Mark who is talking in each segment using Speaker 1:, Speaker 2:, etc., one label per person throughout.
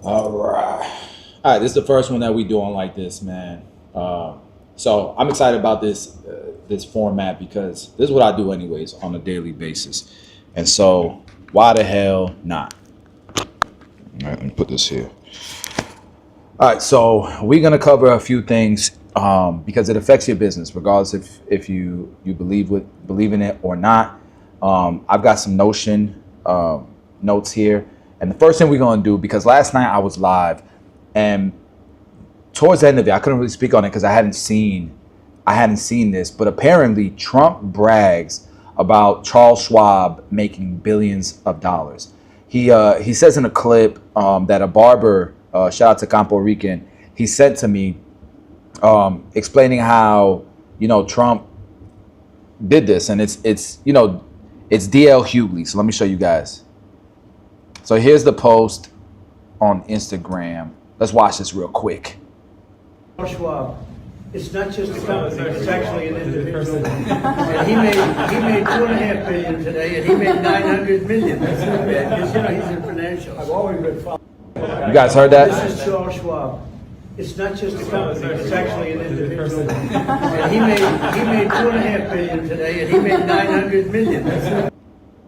Speaker 1: All right. All right. This is the first one that we doing like this, man. So I'm excited about this format because this is what I do anyways on a daily basis. And so why the hell not? All right, let me put this here. All right. So we're gonna cover a few things because it affects your business, regardless if you believe in it or not. I've got some Notion notes here. And the first thing we're going to do, because last night I was live and towards the end of it, I couldn't really speak on it because I hadn't seen this, but apparently Trump brags about Charles Schwab making billions of dollars. He says in a clip that a barber, shout out to Campo Rican, he sent to me explaining how Trump did this, and it's DL Hughley. So let me show you guys. So here's the post on Instagram. Let's watch this real quick.
Speaker 2: Schwab. It's not just a company, it's actually an individual. And he made $2.5 billion today, and he made $900 million. That's not bad. He's in financials. I've always been following.
Speaker 1: You guys heard that?
Speaker 2: This is Charles Schwab. It's not just a company, it's actually an individual. And he made $2.5 billion today, and he made $900 million.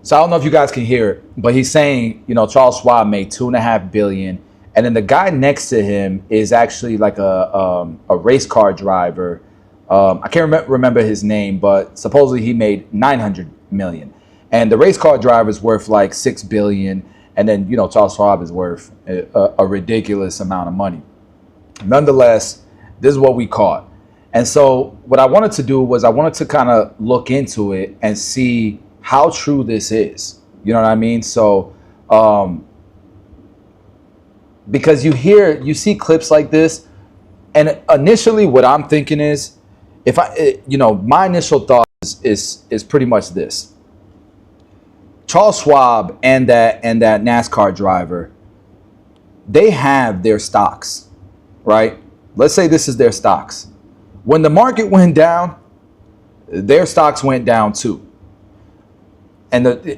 Speaker 1: So I don't know if you guys can hear it, but he's saying, Charles Schwab made $2.5 billion, and then the guy next to him is actually like a race car driver. I can't remember his name, but supposedly he made 900 million, and the race car driver is worth like 6 billion, and then Charles Schwab is worth a ridiculous amount of money. Nonetheless, this is what we caught, and so what I wanted to do was I wanted to kind of look into it and see how true this is. You know what I mean? So because you see clips like this, and initially what I'm thinking is, my initial thought is pretty much this: Charles Schwab and that NASCAR driver, they have their stocks, right? Let's say this is their stocks. When the market went down, their stocks went down too. And the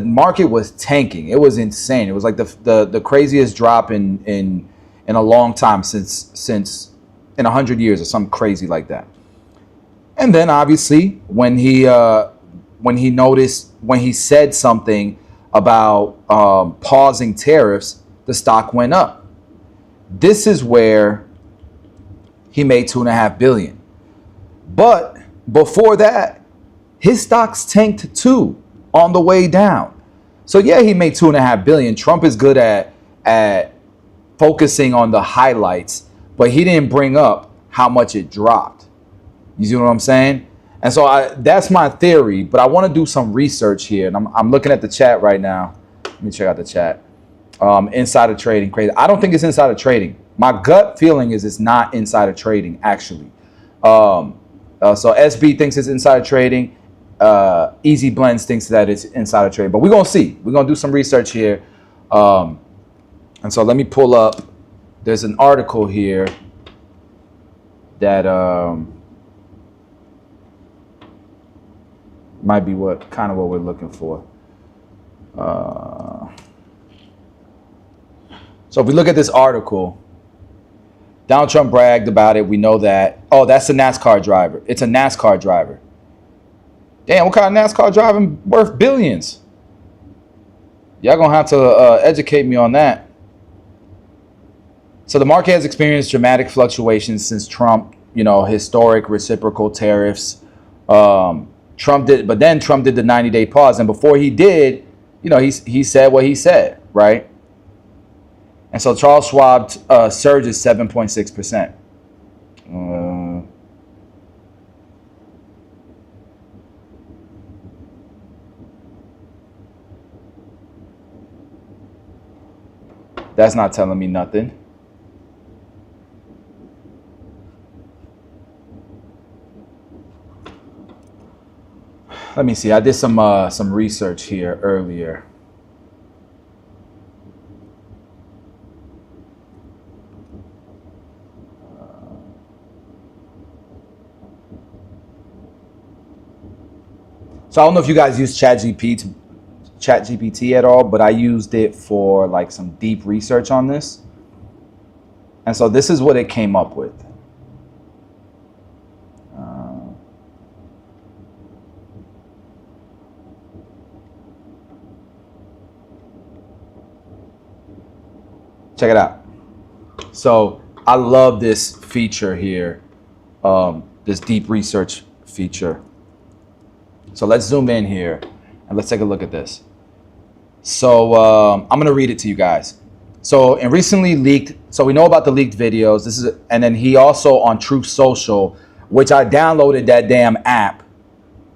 Speaker 1: market was tanking. It was insane. It was like the craziest drop in a long time since in 100 years or something crazy like that. And then obviously when he said something about pausing tariffs, the stock went up. This is where he made $2.5 billion. But before that, his stocks tanked too on the way down. So yeah, he made $2.5 billion. Trump is good at focusing on the highlights, but he didn't bring up how much it dropped. You see what I'm saying? And so that's my theory, but I want to do some research here. And I'm looking at the chat right now. Let me check out the chat. Insider trading, crazy. I don't think it's insider trading. My gut feeling is it's not insider trading, actually. So SB thinks it's insider trading. Easy Blends thinks that it's insider trading, but we're gonna see. We're gonna do some research here, and so let me pull up. There's an article here that might be what we're looking for. So if we look at this article, Donald Trump bragged about it. We know that. Oh, that's a NASCAR driver. It's a NASCAR driver. Damn, what kind of NASCAR driving worth billions? Y'all gonna have to educate me on that. So the market has experienced dramatic fluctuations since Trump, historic reciprocal tariffs. Trump did the 90-day pause, and before he did, he said what he said, right? And so Charles Schwab surges 7.6%. That's not telling me nothing. Let me see. I did some research here earlier. So I don't know if you guys use ChatGPT at all, but I used it for like some deep research on this. And so this is what it came up with. Check it out. So I love this feature here, this deep research feature. So let's zoom in here and let's take a look at this. So I'm going to read it to you guys. So in recently leaked, so we know about the leaked videos. This is, and then he also on Truth Social, which I downloaded that damn app.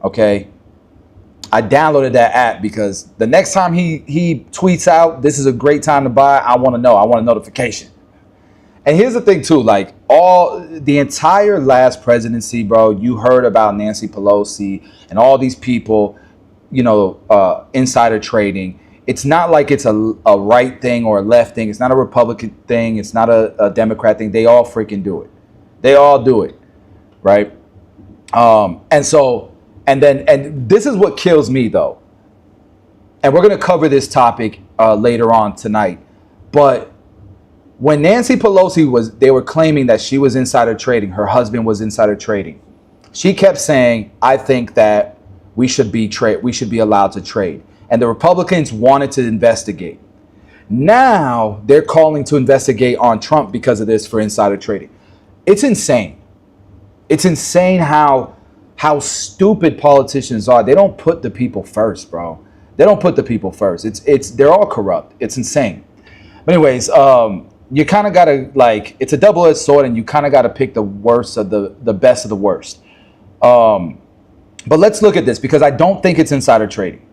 Speaker 1: Okay. I downloaded that app because the next time he tweets out, this is a great time to buy, I want to know. I want a notification. And here's the thing too, like the entire last presidency, bro, you heard about Nancy Pelosi and all these people, you know, insider trading. It's not like it's a right thing or a left thing. It's not a Republican thing. It's not a Democrat thing. They all freaking do it. They all do it, right? And this is what kills me though. And we're going to cover this topic later on tonight. But when Nancy Pelosi they were claiming that she was insider trading, her husband was insider trading. She kept saying, I think that we should be allowed to trade. And the Republicans wanted to investigate. Now they're calling to investigate on Trump because of this for insider trading. It's insane. It's insane how stupid politicians are. They don't put the people first, bro. They don't put the people first. They're all corrupt. It's insane. But anyways, you kind of gotta, like, it's a double-edged sword, and you kind of gotta pick the worst of the best of the worst. But let's look at this because I don't think it's insider trading.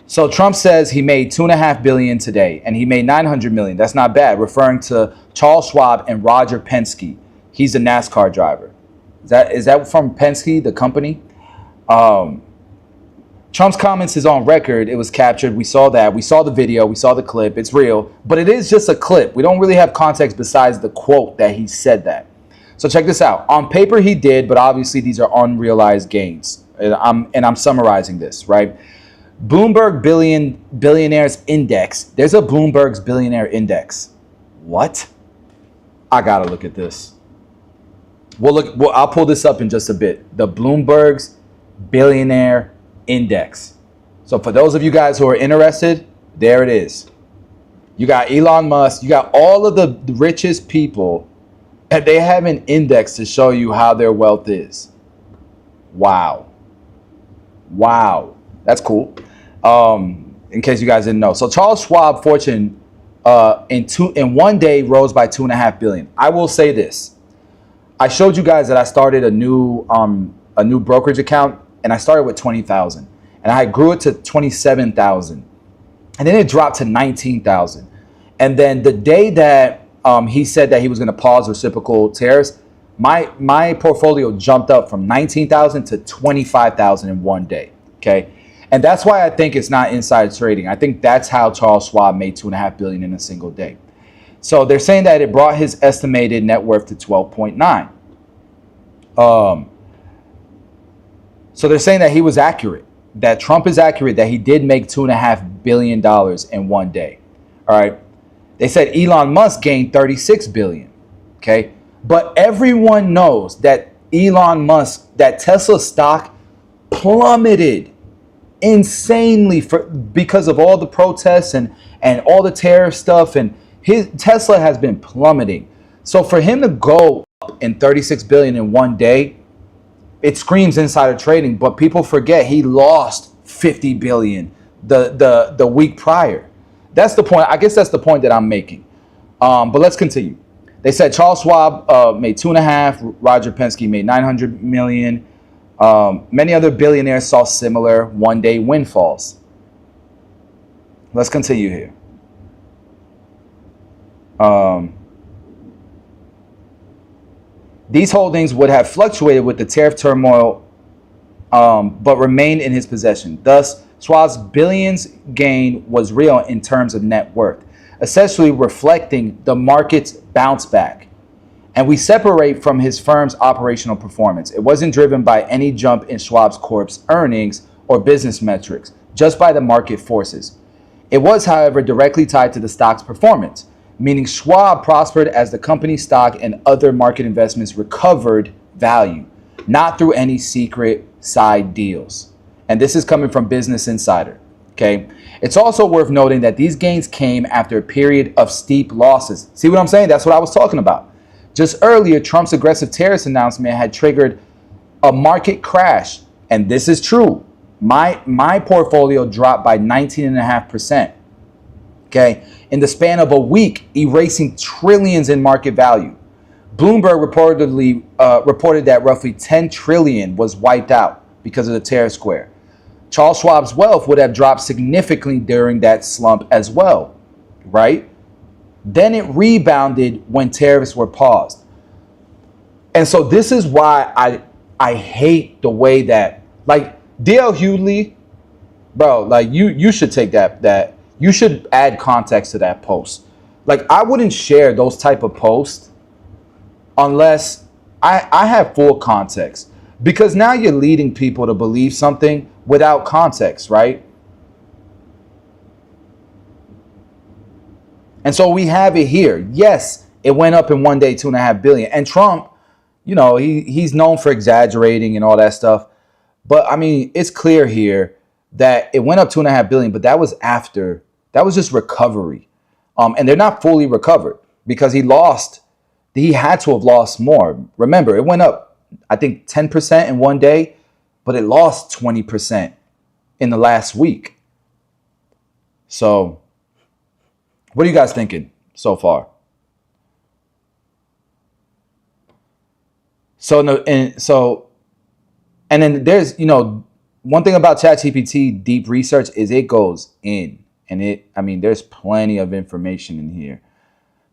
Speaker 1: So Trump says he made $2.5 billion today, and he made $900 million. That's not bad, referring to Charles Schwab and Roger Penske. He's a NASCAR driver. Is that from Penske, the company? Trump's comments is on record. It was captured. We saw that. We saw the video. We saw the clip. It's real. But it is just a clip. We don't really have context besides the quote that he said that. So check this out. On paper, he did, but obviously these are unrealized gains. And I'm summarizing this, right? Bloomberg Billionaires Index. There's a Bloomberg's Billionaire Index. What? I got to look at this. I'll pull this up in just a bit. The Bloomberg's Billionaire Index. So for those of you guys who are interested, there it is. You got Elon Musk. You got all of the richest people, and they have an index to show you how their wealth is. Wow. That's cool. In case you guys didn't know. So Charles Schwab fortune in one day rose by $2.5 billion. I will say this. I showed you guys that I started a new brokerage account, and I started with 20,000, and I grew it to 27,000, and then it dropped to 19,000. And then the day that he said that he was going to pause reciprocal tariffs, my portfolio jumped up from 19,000 to 25,000 in one day. Okay. And that's why I think it's not inside trading. I think that's how Charles Schwab made $2.5 billion in a single day. So they're saying that it brought his estimated net worth to 12.9. So they're saying that he was accurate, that Trump is accurate, that he did make $2.5 billion in one day. All right. They said Elon Musk gained $36 billion. Okay. But everyone knows that that Tesla stock plummeted insanely because of all the protests and all the tariff stuff, and Tesla has been plummeting. So for him to go up in 36 billion in one day, it screams insider trading. But people forget he lost 50 billion the week prior. That's the point. I guess that's the point that I'm making. But let's continue. They said Charles Schwab made 2.5. Roger Penske made 900 million. Many other billionaires saw similar one-day windfalls. Let's continue here. These holdings would have fluctuated with the tariff turmoil, but remained in his possession. Thus, Schwab's billions gain was real in terms of net worth, essentially reflecting the market's bounce back. And we separate from his firm's operational performance. It wasn't driven by any jump in Schwab's Corp's earnings or business metrics, just by the market forces. It was, however, directly tied to the stock's performance, meaning Schwab prospered as the company's stock and other market investments recovered value, not through any secret side deals. And this is coming from Business Insider. Okay. It's also worth noting that these gains came after a period of steep losses. See what I'm saying? That's what I was talking about. Just earlier, Trump's aggressive tariffs announcement had triggered a market crash. And this is true. My portfolio dropped by 19.5%. Okay. In the span of a week, erasing trillions in market value. Bloomberg reported that roughly 10 trillion was wiped out because of the tariff square. Charles Schwab's wealth would have dropped significantly during that slump as well, right? Then it rebounded when tariffs were paused. And so this is why I hate the way that, like, D.L. Hughley, bro, like you should take that you should add context to that post. Like, I wouldn't share those type of posts unless I have full context, because now you're leading people to believe something without context, right? And so we have it here. Yes, it went up in one day, 2.5 billion. And Trump, you know, he's known for exaggerating and all that stuff. But I mean, it's clear here that it went up 2.5 billion, but that was just recovery. And they're not fully recovered because he had to have lost more. Remember, it went up, I think, 10% in one day, but it lost 20% in the last week. So what are you guys thinking so far? And then there's, one thing about ChatGPT deep research is it goes in, and there's plenty of information in here.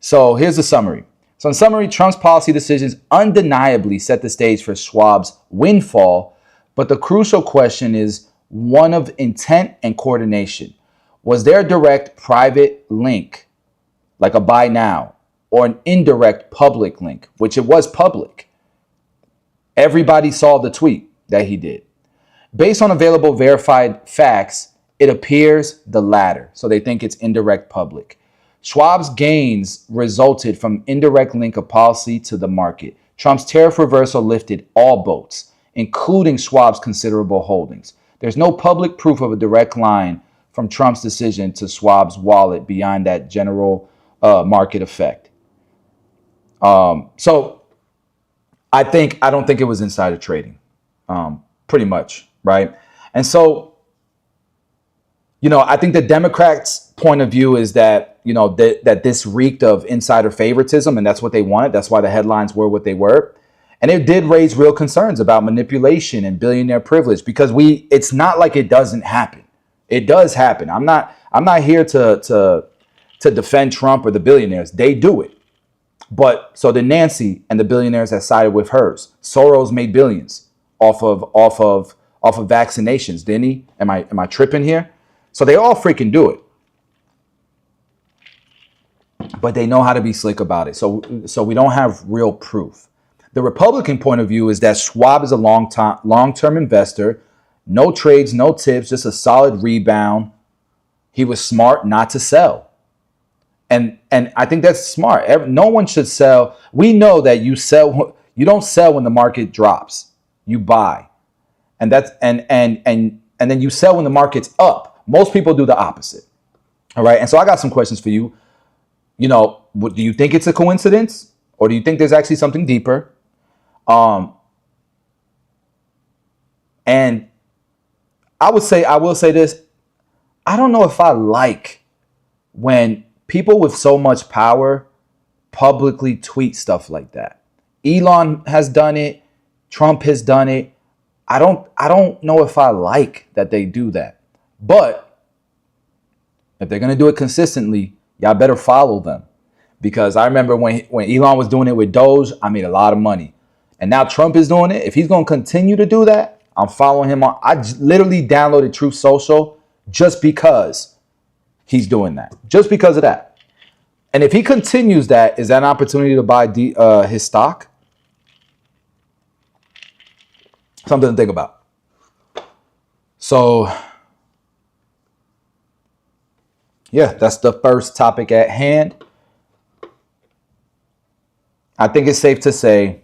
Speaker 1: So here's the summary. So in summary, Trump's policy decisions undeniably set the stage for Schwab's windfall, but the crucial question is one of intent and coordination. Was there a direct private link, like a buy now, or an indirect public link, which it was public? Everybody saw the tweet that he did. Based on available verified facts, it appears the latter. So they think it's indirect public. Schwab's gains resulted from indirect link of policy to the market. Trump's tariff reversal lifted all boats, including Schwab's considerable holdings. There's no public proof of a direct line from Trump's decision to Schwab's wallet beyond that general market effect. So I don't think it was insider trading, pretty much, right? And so, I think the Democrats' point of view is that, that this reeked of insider favoritism, and that's what they wanted. That's why the headlines were what they were. And it did raise real concerns about manipulation and billionaire privilege, because it's not like it doesn't happen. It does happen. I'm not here to defend Trump or the billionaires. They do it. But so did Nancy and the billionaires that sided with hers. Soros made billions off of vaccinations, didn't he? Am I tripping here? So they all freaking do it. But they know how to be slick about it. So we don't have real proof. The Republican point of view is that Schwab is a long-term investor. No trades, no tips, just a solid rebound. He was smart not to sell. And I think that's smart. No one should sell. We know that you don't sell when the market drops. You buy. And then you sell when the market's up. Most people do the opposite. All right. And so I got some questions for you. Do you think it's a coincidence, or do you think there's actually something deeper? And I will say this. I don't know if I like when people with so much power publicly tweet stuff like that. Elon has done it. Trump has done it. I don't know if I like that they do that. But if they're going to do it consistently, y'all better follow them. Because I remember when Elon was doing it with Doge, I made a lot of money. And now Trump is doing it. If he's going to continue to do that, I'm following him on. I literally downloaded Truth Social just because he's doing that. Just because of that. And if he continues that, is that an opportunity to buy his stock? Something to think about. So yeah, that's the first topic at hand. I think it's safe to say,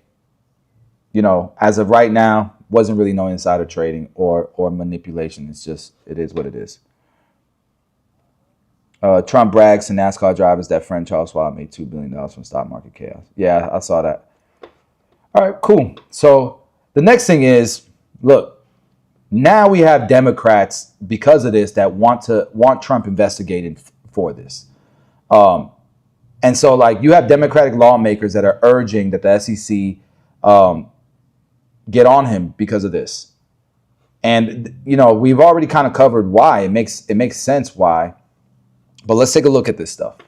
Speaker 1: as of right now, wasn't really no insider trading or manipulation. It's just, it is what it is. Trump brags to NASCAR drivers that friend Charles Schwab made $2 billion from stock market chaos. Yeah, I saw that. All right, cool. So the next thing is, look, now we have Democrats because of this that want Trump investigated for this. And so like you have Democratic lawmakers that are urging that the SEC get on him because of this. And we've already kind of covered why. It makes sense why. But let's take a look at this stuff.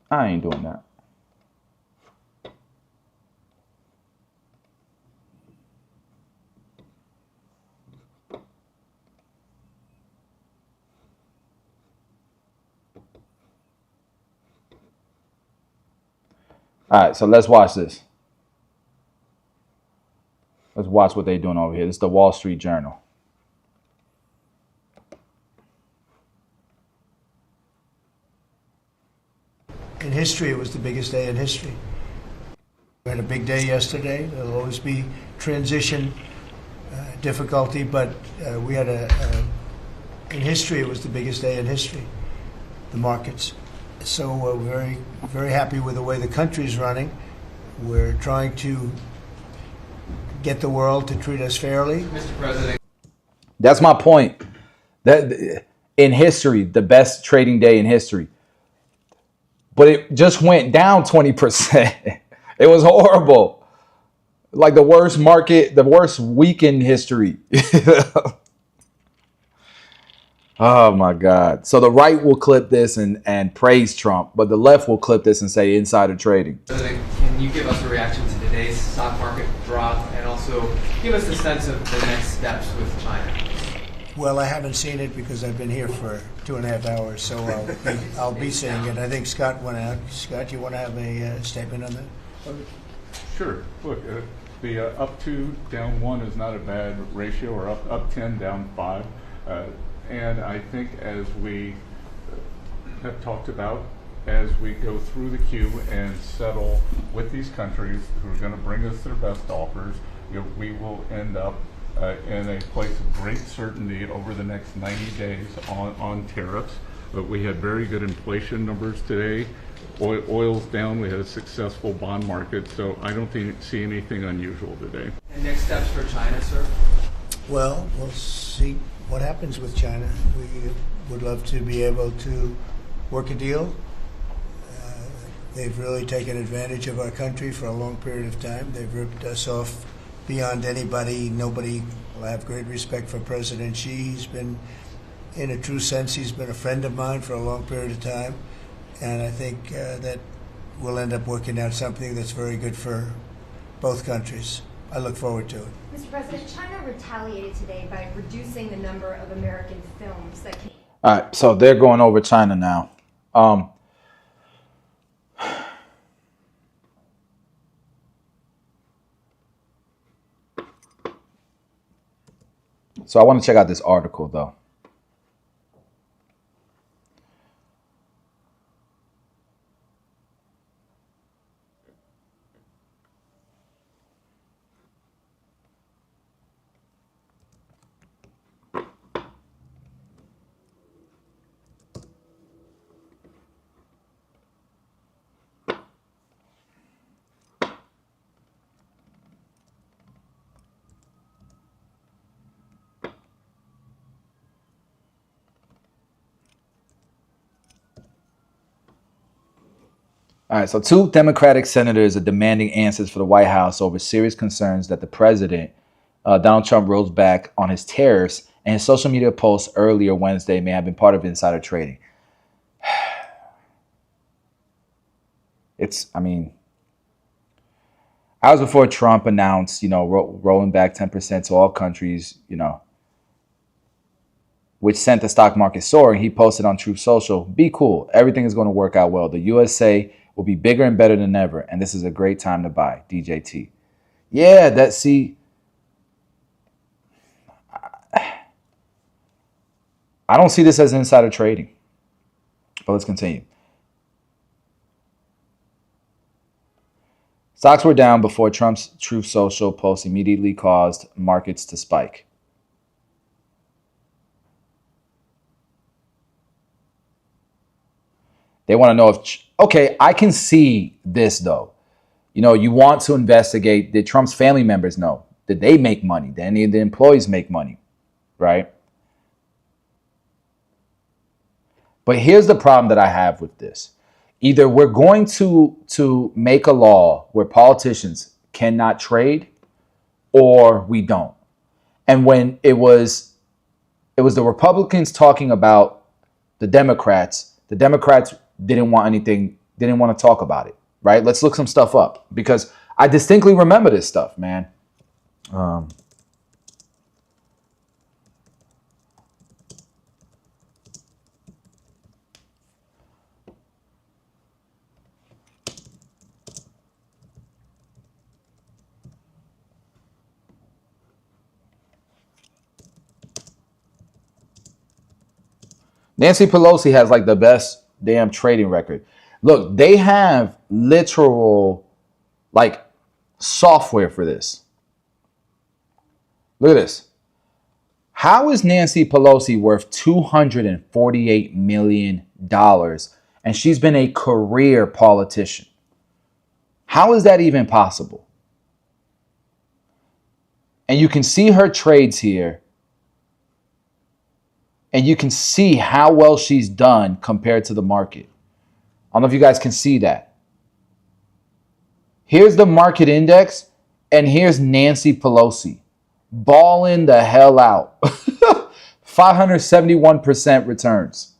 Speaker 1: I ain't doing that. All right, so let's watch this. Let's watch what they're doing over here. This is the Wall Street Journal.
Speaker 2: In history, it was the biggest day in history. We had a big day yesterday. There'll always be transition difficulty, but we had in history, it was the biggest day in history, the markets. So we're very, very happy with the way the country's running. We're trying to get the world to treat us fairly.
Speaker 3: Mr. President.
Speaker 1: That's my point. That in history, the best trading day in history. But it just went down 20%. It was horrible. Like the worst market, the worst week in history. Oh my God. So the right will clip this and praise Trump, but the left will clip this and say insider trading.
Speaker 3: President, can you give us a reaction to today's stock market drop and also give us a sense of the next steps with China?
Speaker 2: Well, I haven't seen it because I've been here for 2.5 hours, so I'll be seeing it. I think Scott went out. Scott, you want to have a statement on that?
Speaker 4: Sure. Look, the up 2, down 1 is not a bad ratio, or up 10, down 5. And I think as we have talked about, as we go through the queue and settle with these countries who are going to bring us their best offers, we will end up in a place of great certainty over the next 90 days on tariffs. But we had very good inflation numbers today. Oil's down. We had a successful bond market. So I don't see anything unusual today.
Speaker 3: And next steps for China, sir?
Speaker 2: Well, we'll see what happens with China. We would love to be able to work a deal. They've really taken advantage of our country for a long period of time. They've ripped us off beyond anybody. Nobody will have great respect for President Xi. He's been, in a true sense, he's been a friend of mine for a long period of time. And I think that we'll end up working out something that's very good for both countries. I look forward to it.
Speaker 5: Mr. President, China retaliated today by reducing the number of American films that can...
Speaker 1: All right, so they're going over China now. So I want to check out this article, though. All right, so 2 Democratic senators are demanding answers for the White House over serious concerns that the president, Donald Trump, rolls back on his tariffs, and his social media posts earlier Wednesday may have been part of insider trading. Hours before Trump announced, rolling back 10% to all countries, which sent the stock market soaring, he posted on Truth Social, "Be cool. Everything is going to work out well. The USA will be bigger and better than ever, and this is a great time to buy. DJT. Yeah, I don't see this as insider trading. But let's continue. Stocks were down before Trump's Truth Social post immediately caused markets to spike. They want to know if, okay, I can see this though. You know, you want to investigate, did Trump's family members know? Did they make money? Did any of the employees make money? Right? But here's the problem that I have with this. Either we're going to make a law where politicians cannot trade, or we don't. And when it was the Republicans talking about the Democrats didn't want to talk about it, right? Let's look some stuff up because I distinctly remember this stuff, man. Nancy Pelosi has like the best damn trading record. Look, they have literal like software for this. Look at this. How is Nancy Pelosi worth $248 million and she's been a career politician? How is that even possible? And you can see her trades here. And you can see how well she's done compared to the market. I don't know if you guys can see that. Here's the market index, and here's Nancy Pelosi. Balling the hell out. 571% returns.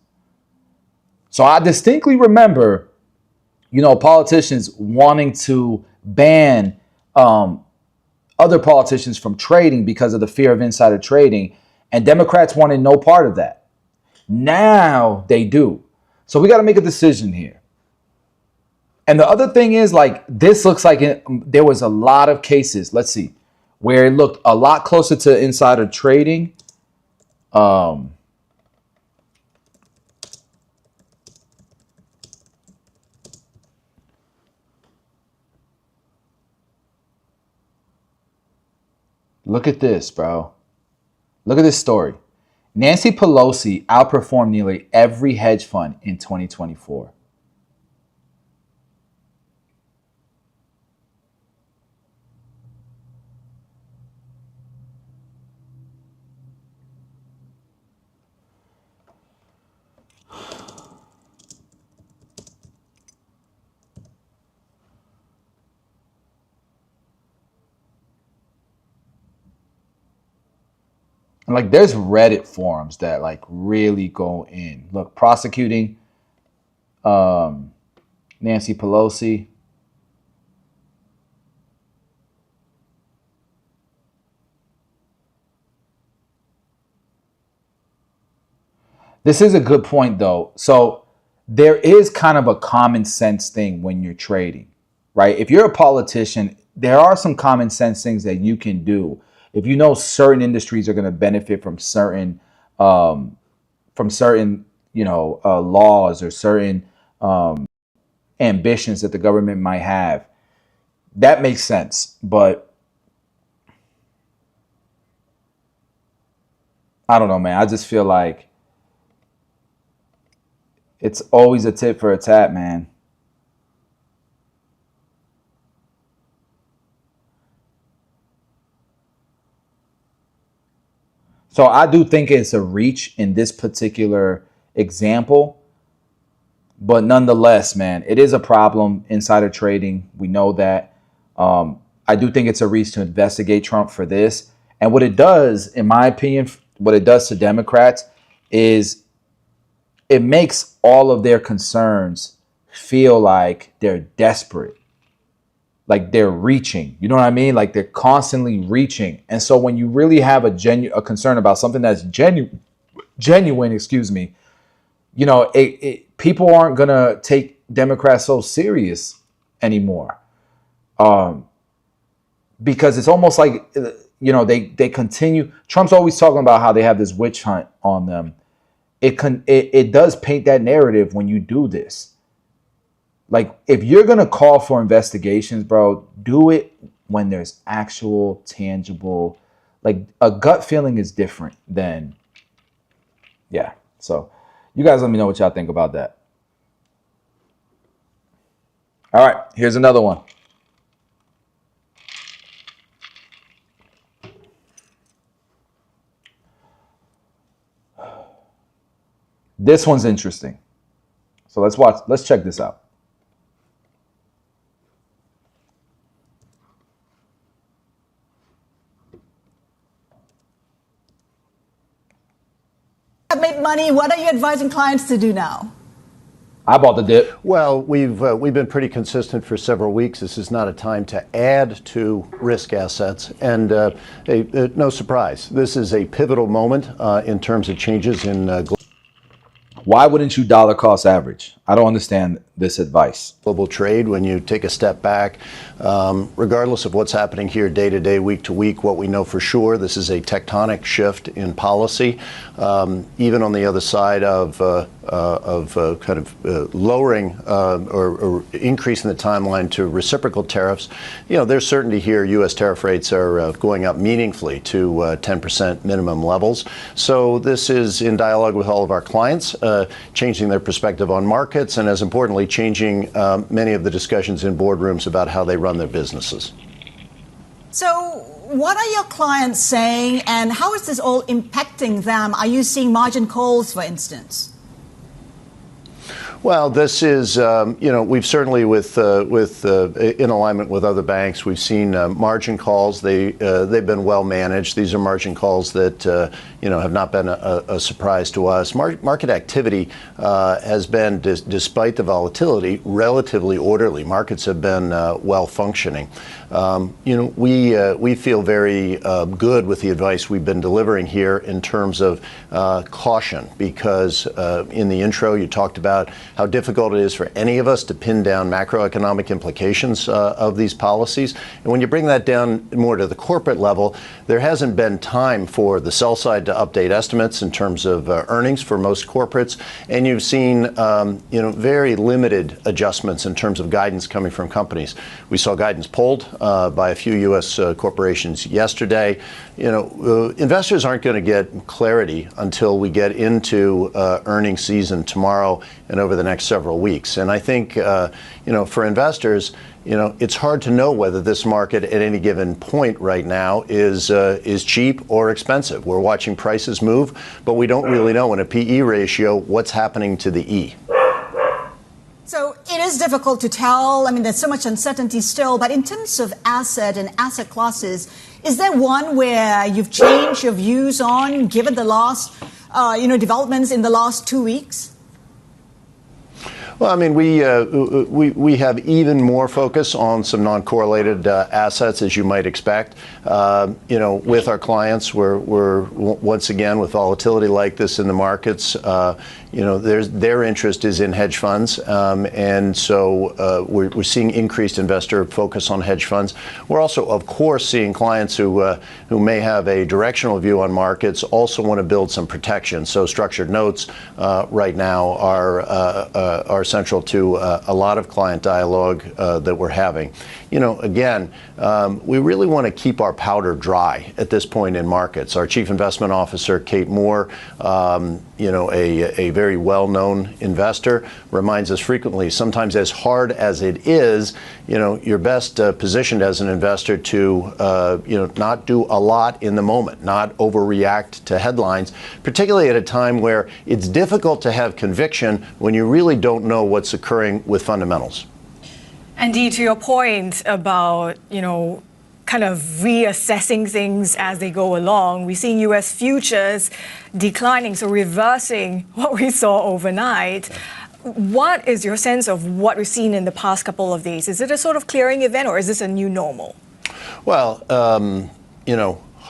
Speaker 1: So I distinctly remember, you know, politicians wanting to ban other politicians from trading because of the fear of insider trading. And Democrats wanted no part of that. Now they do. So we got to make a decision here. And the other thing is, like, this looks like there was a lot of cases, let's see, where it looked a lot closer to insider trading. Look at this, bro. Look at this story. Nancy Pelosi outperformed nearly every hedge fund in 2024. And like, there's Reddit forums that like really go in. Look, prosecuting Nancy Pelosi. This is a good point though. So there is kind of a common sense thing when you're trading, right? If you're a politician, there are some common sense things that you can do. If you know certain industries are going to benefit from certain, laws or certain ambitions that the government might have, that makes sense. But I don't know, man. I just feel like it's always a tit for a tat, man. So I do think it's a reach in this particular example. But nonetheless, man, it is a problem, insider trading. We know that. I do think it's a reach to investigate Trump for this. And what it does, in my opinion, what it does to Democrats is it makes all of their concerns feel like they're desperate. Like they're reaching, you know what I mean? Like they're constantly reaching. And so when you really have a concern about something that's genuine, you know, people aren't going to take Democrats so serious anymore. Because it's almost like, they continue. Trump's always talking about how they have this witch hunt on them. It does paint that narrative when you do this. Like, if you're going to call for investigations, bro, do it when there's actual, tangible, like a gut feeling is different than, yeah. So you guys let me know what y'all think about that. All right, here's another one. This one's interesting. So let's check this out.
Speaker 6: Have made money. What are you advising clients to do now?
Speaker 1: I bought the dip.
Speaker 7: Well, we've been pretty consistent for several weeks. This is not a time to add to risk assets, and no surprise, this is a pivotal moment in terms of changes in
Speaker 1: Why wouldn't you dollar cost average? I don't understand this advice.
Speaker 7: global trade. When you take a step back, regardless of what's happening here day to day, week to week, what we know for sure, this is a tectonic shift in policy. Even on the other side of lowering or increasing the timeline to reciprocal tariffs, there's certainty here. U.S. tariff rates are going up meaningfully to 10% minimum levels. So this is in dialogue with all of our clients, changing their perspective on markets, and as importantly, changing many of the discussions in boardrooms about how they run their businesses.
Speaker 6: So what are your clients saying, and how is this all impacting them? Are you seeing margin calls, for instance?
Speaker 7: Well, this is, we've certainly, in alignment with other banks, we've seen margin calls. They've been well managed. These are margin calls that, have not been a surprise to us. Market activity has been, despite the volatility, relatively orderly. Markets have been well functioning. We feel very good with the advice we've been delivering here in terms of caution, because in the intro you talked about how difficult it is for any of us to pin down macroeconomic implications of these policies. And when you bring that down more to the corporate level, there hasn't been time for the sell side to update estimates in terms of earnings for most corporates. And you've seen, very limited adjustments in terms of guidance coming from companies. We saw guidance pulled by a few U.S. corporations yesterday. Investors aren't going to get clarity until we get into earnings season tomorrow and over the next several weeks. And I think, for investors, it's hard to know whether this market at any given point right now is cheap or expensive. We're watching prices move, but we don't really know in a PE ratio what's happening to the E.
Speaker 6: So it is difficult to tell. I mean, there's so much uncertainty still. But in terms of asset and asset classes, is there one where you've changed your views on, given the last, developments in the last 2 weeks?
Speaker 7: Well, I mean, we have even more focus on some non-correlated assets, as you might expect. With our clients, we're once again, with volatility like this in the markets, their interest is in hedge funds, and so we're seeing increased investor focus on hedge funds. We're also, of course, seeing clients who may have a directional view on markets also want to build some protection. So structured notes right now are central to a lot of client dialogue that we're having. Again, we really want to keep our powder dry at this point in markets. Our Chief Investment Officer, Kate Moore, a very well-known investor, reminds us frequently, sometimes as hard as it is, you're best positioned as an investor to, not do a lot in the moment, not overreact to headlines, particularly at a time where it's difficult to have conviction when you really don't know what's occurring with fundamentals.
Speaker 8: Indeed, to your point about, kind of reassessing things as they go along, we're seeing U.S. futures declining, so reversing what we saw overnight. What is your sense of what we've seen in the past couple of days? Is it a sort of clearing event, or is this a new normal?
Speaker 7: Well,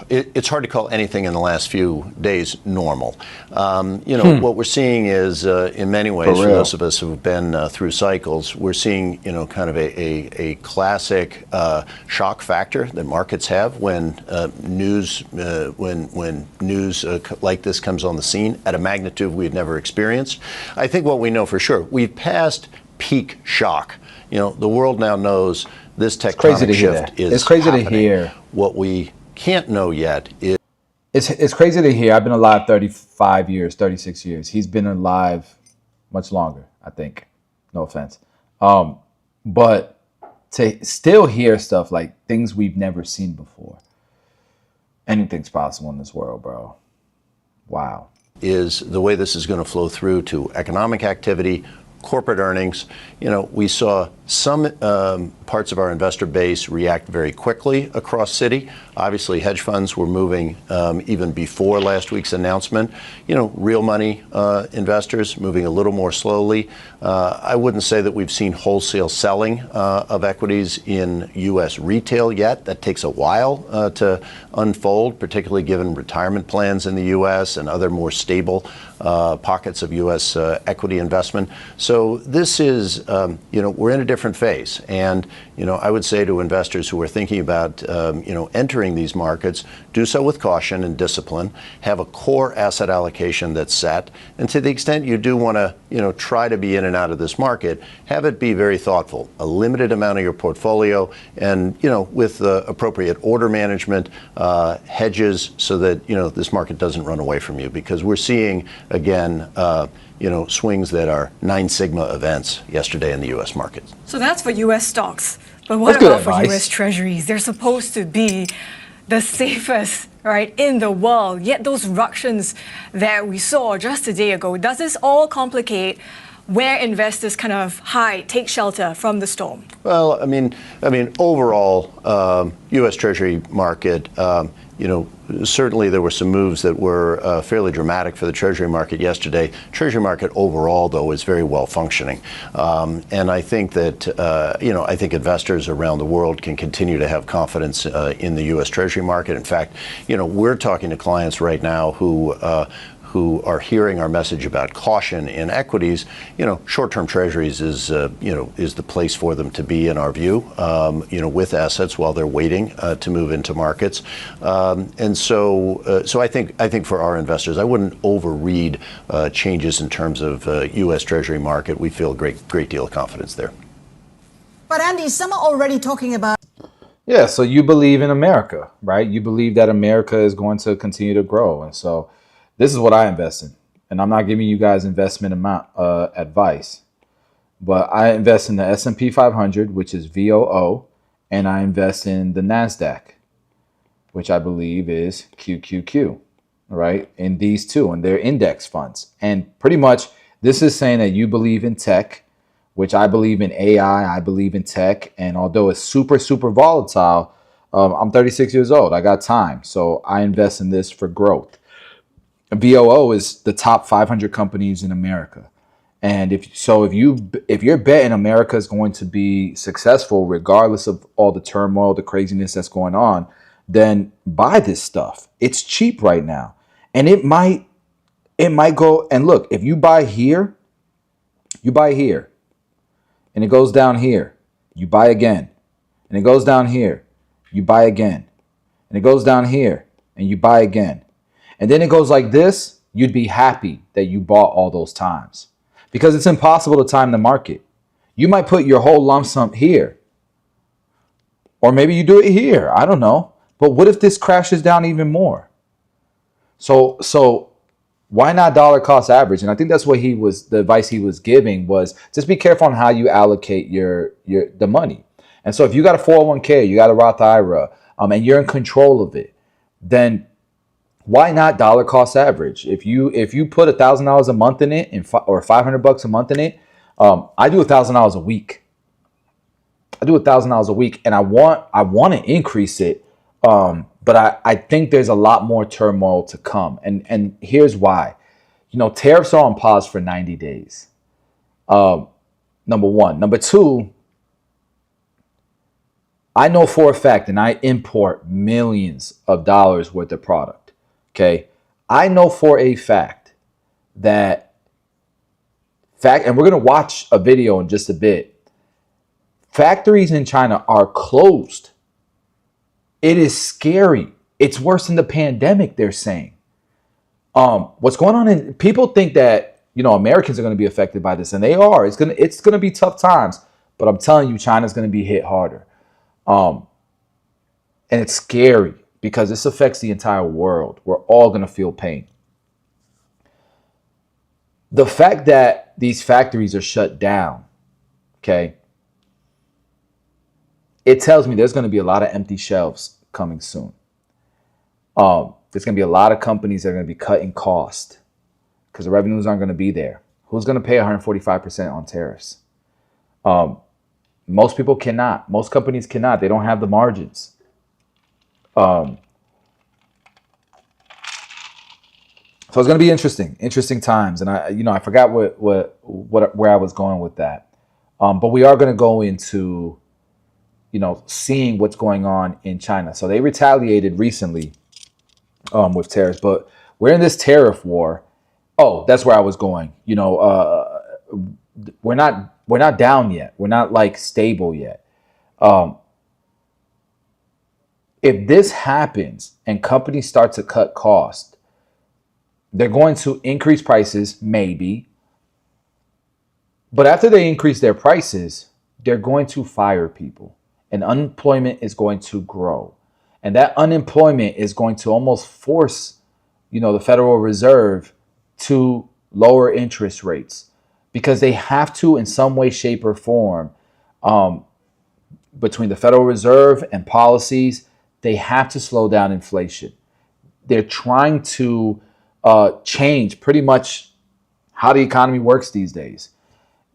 Speaker 7: it's hard to call anything in the last few days normal. What we're seeing is, in many ways, for those of us who've been through cycles, we're seeing, kind of a classic shock factor that markets have when news like this comes on the scene at a magnitude we've never experienced. I think what we know for sure, we've passed peak shock. The world now knows this tectonic shift is
Speaker 1: It's crazy
Speaker 7: happening.
Speaker 1: to hear.
Speaker 7: What we can't know yet is
Speaker 1: It's crazy to hear. I've been alive 35 years, 36 years. He's been alive much longer, I think. No offense. But to still hear stuff like things we've never seen before. Anything's possible in this world, bro. Wow.
Speaker 7: is the way this is going to flow through to economic activity, corporate earnings. We saw some parts of our investor base react very quickly across Citi. Obviously, hedge funds were moving even before last week's announcement. Real money investors moving a little more slowly. I wouldn't say that we've seen wholesale selling of equities in U.S. retail yet. That takes a while to unfold, particularly given retirement plans in the U.S. and other more stable pockets of U.S. equity investment. So this is, we're in a different phase. And, I would say to investors who are thinking about, entering these markets, do so with caution and discipline, have a core asset allocation that's set. And to the extent you do want to, try to be in and out of this market, have it be very thoughtful, a limited amount of your portfolio and, with appropriate order management, hedges so that, this market doesn't run away from you, because we're seeing, again, swings that are 9 sigma events yesterday in the U.S. market.
Speaker 8: So that's for U.S. stocks. But what
Speaker 1: That's good
Speaker 8: about for
Speaker 1: advice.
Speaker 8: U.S. Treasuries? They're supposed to be the safest, right, in the world. Yet those ructions that we saw just a day ago, does this all complicate where investors kind of hide, take shelter from the storm?
Speaker 7: Well, I mean, overall, U.S. Treasury market, certainly there were some moves that were fairly dramatic for the Treasury market yesterday. Treasury market overall, though, is very well functioning. And I think that, I think investors around the world can continue to have confidence in the U.S. Treasury market. In fact, we're talking to clients right now who are hearing our message about caution in equities. Short-term treasuries is the place for them to be, in our view, with assets while they're waiting to move into markets. And so I think for our investors, I wouldn't overread changes in terms of U.S. Treasury market. We feel a great deal of confidence there.
Speaker 6: But Andy, some are already talking about.
Speaker 1: Yeah, so you believe in America, right? You believe that America is going to continue to grow. And so this is what I invest in. And I'm not giving you guys investment amount advice, but I invest in the S&P 500, which is VOO, and I invest in the NASDAQ, which I believe is QQQ, right? In these two, and they're index funds. And pretty much this is saying that you believe in tech, which I believe in AI, I believe in tech. And although it's super, super volatile, I'm 36 years old. I got time. So I invest in this for growth. VOO is the top 500 companies in America. And if you're betting America is going to be successful, regardless of all the turmoil, the craziness that's going on, then buy this stuff. It's cheap right now. And it might go, and look, if you buy here, and it goes down here, you buy again. And it goes down here, you buy again. And it goes down here, and you buy again. And then it goes like this, you'd be happy that you bought all those times. Because it's impossible to time the market. You might put your whole lump sum here. Or maybe you do it here. I don't know. But what if this crashes down even more? So why not dollar cost average? And I think that's what the advice he was giving was just be careful on how you allocate the money. And so if you got a 401k, you got a Roth IRA, and you're in control of it, then why not dollar cost average? If you put $1,000 a month in it, or $500 a month in it, I do $1,000 a week. And I want to increase it, but I think there's a lot more turmoil to come. And here's why. Tariffs are on pause for 90 days. Number one. Number two, I know for a fact, and I import millions of dollars worth of product. Okay. I know for a fact that and we're going to watch a video in just a bit. Factories in China are closed. It is scary. It's worse than the pandemic, they're saying. What's going on in people think that, Americans are going to be affected by this, and they are. It's going to be tough times, but I'm telling you, China's going to be hit harder. And it's scary because this affects the entire world. We're all going to feel pain. The fact that these factories are shut down, okay, it tells me there's going to be a lot of empty shelves coming soon. There's going to be a lot of companies that are going to be cutting cost because the revenues aren't going to be there. Who's going to pay 145% on tariffs? Most people cannot. Most companies cannot. They don't have the margins. So it's going to be interesting times. And I forgot where I was going with that. But we are going to go into, seeing what's going on in China. So they retaliated recently with tariffs, but we're in this tariff war. Oh, that's where I was going. We're not down yet. We're not like stable yet. If this happens and companies start to cut costs, they're going to increase prices, maybe. But after they increase their prices, they're going to fire people. And unemployment is going to grow. And that unemployment is going to almost force, the Federal Reserve to lower interest rates because they have to, in some way, shape, or form, between the Federal Reserve and policies, they have to slow down inflation. They're trying to change pretty much how the economy works these days.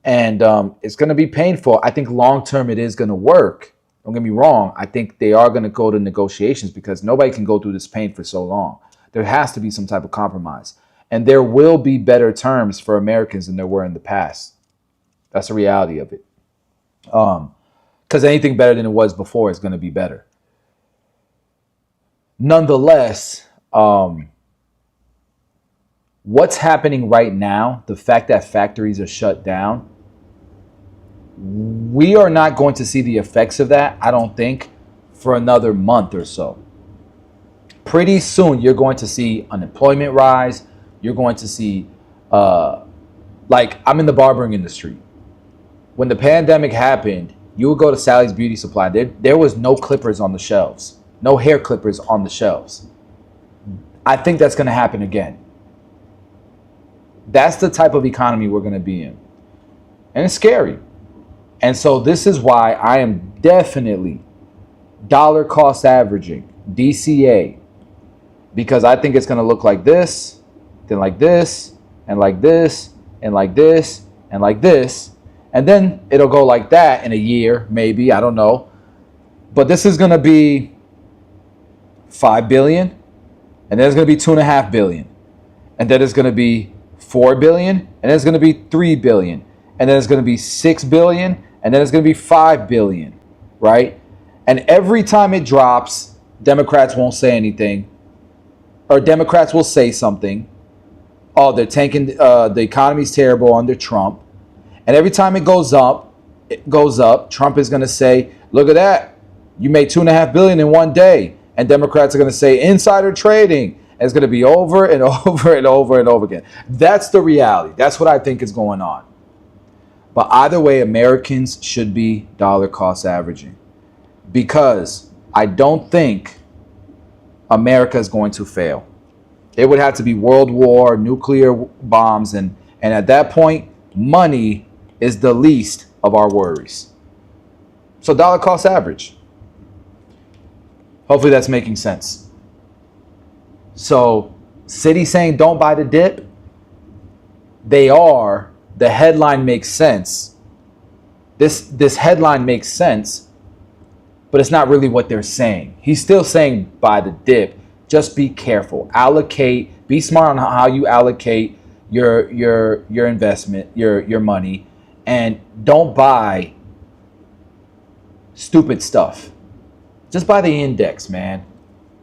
Speaker 1: And it's going to be painful. I think long term it is going to work. Don't get me wrong. I think they are going to go to negotiations because nobody can go through this pain for so long. There has to be some type of compromise. And there will be better terms for Americans than there were in the past. That's the reality of it. Because anything better than it was before is going to be better. Nonetheless, what's happening right now, the fact that factories are shut down, we are not going to see the effects of that, I don't think, for another month or so. Pretty soon, you're going to see unemployment rise. You're going to see, like, I'm in the barbering industry. When the pandemic happened, you would go to Sally's Beauty Supply. There was no clippers on the shelves, no hair clippers on the shelves. I think that's going to happen again. That's the type of economy we're going to be in. And it's scary. And so this is why I am definitely dollar cost averaging, DCA, because I think it's going to look like this, then like this, and like this, and like this, and like this. And then it'll go like that in a year, maybe, I don't know. But this is going to be 5 billion, and then it's going to be 2.5 billion. And then it's going to be 4 billion, and then it's going to be 3 billion. And then it's going to be 6 billion, and then it's going to be 5 billion, right? And every time it drops, Democrats won't say anything, or Democrats will say something. Oh, they're tanking, the economy's terrible under Trump. And every time it goes up, Trump is going to say, look at that, you made 2.5 billion in one day. And Democrats are going to say insider trading. And it's going to be over and over and over and over again. That's the reality. That's what I think is going on. But either way, Americans should be dollar cost averaging, because I don't think America is going to fail. It would have to be world war, nuclear bombs, and at that point, money is the least of our worries. So dollar cost average. Hopefully that's making sense. So Citi saying don't buy the dip, they are. The headline makes sense. This headline makes sense, but it's not really what they're saying. He's still saying buy the dip. Just be careful. Allocate. Be smart on how you allocate your investment, your money, and don't buy stupid stuff. Just buy the index, man.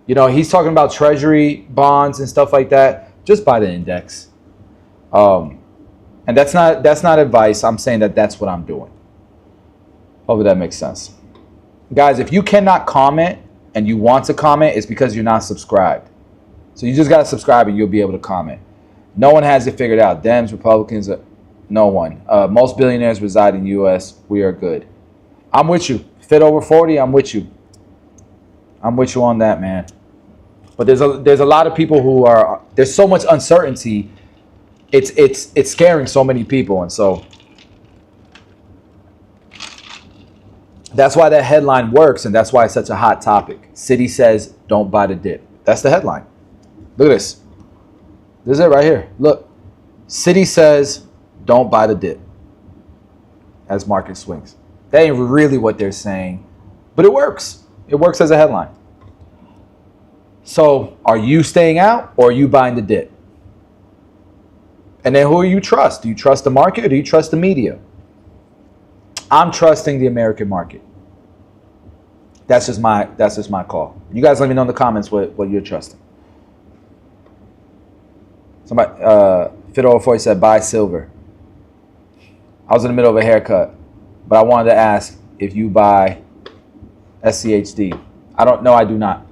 Speaker 1: You know, he's talking about treasury bonds and stuff like that. Just buy the index. And that's not advice. I'm saying that that's what I'm doing. Hopefully that makes sense. Guys, if you cannot comment and you want to comment, it's because you're not subscribed. So you just got to subscribe and you'll be able to comment. No one has it figured out. Dems, Republicans, no one. Most billionaires reside in the U.S. We are good. I'm with you. Fit over 40, I'm with you. I'm with you on that, man. But there's a lot of people who are, there's so much uncertainty. It's scaring so many people. And so that's why that headline works. And that's why it's such a hot topic. Citi says, don't buy the dip. That's the headline. Look at this. This is it right here. Look. Citi says, don't buy the dip as market swings. That ain't really what they're saying, but it works. It works as a headline. So are you staying out or are you buying the dip? And then who do you trust? Do you trust the market or do you trust the media? I'm trusting the American market. That's just my call. You guys let me know in the comments what you're trusting. Somebody, Fit04 said, buy silver. I was in the middle of a haircut, but I wanted to ask if you buy SCHD. I don't know. I do not.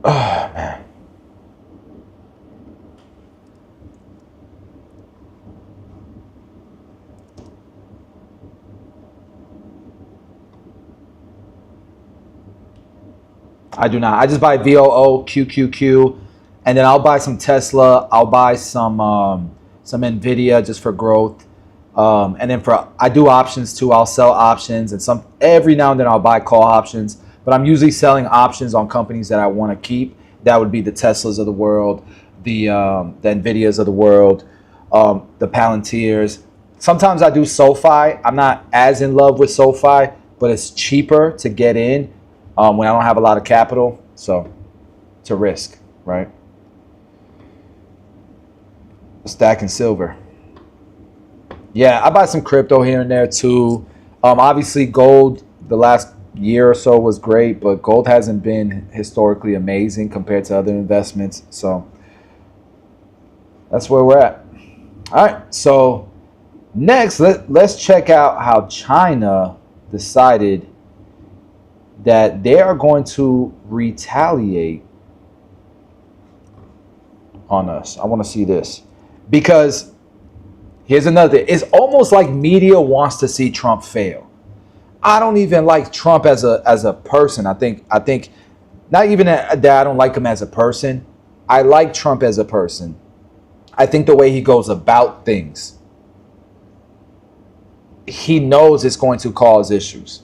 Speaker 1: Oh, man. I do not. I just buy VOO, QQQ, and then I'll buy some Tesla. I'll buy some Nvidia just for growth. And then I do options too. I'll sell options, and every now and then I'll buy call options. But I'm usually selling options on companies that I want to keep. That would be the Teslas of the world, the Nvidias of the world, the Palantirs. Sometimes I do SoFi. I'm not as in love with SoFi, but it's cheaper to get in when I don't have a lot of capital. So it's a risk, right? Stacking silver. Yeah, I buy some crypto here and there too. Obviously, gold the last year or so was great, but gold hasn't been historically amazing compared to other investments. So that's where we're at. All right, so next, let's check out how China decided that they are going to retaliate on us. I want to see this because here's another thing. It's almost like media wants to see Trump fail. I don't even like Trump as a person. I think not even that I don't like him as a person. I like Trump as a person. I think the way he goes about things, he knows it's going to cause issues.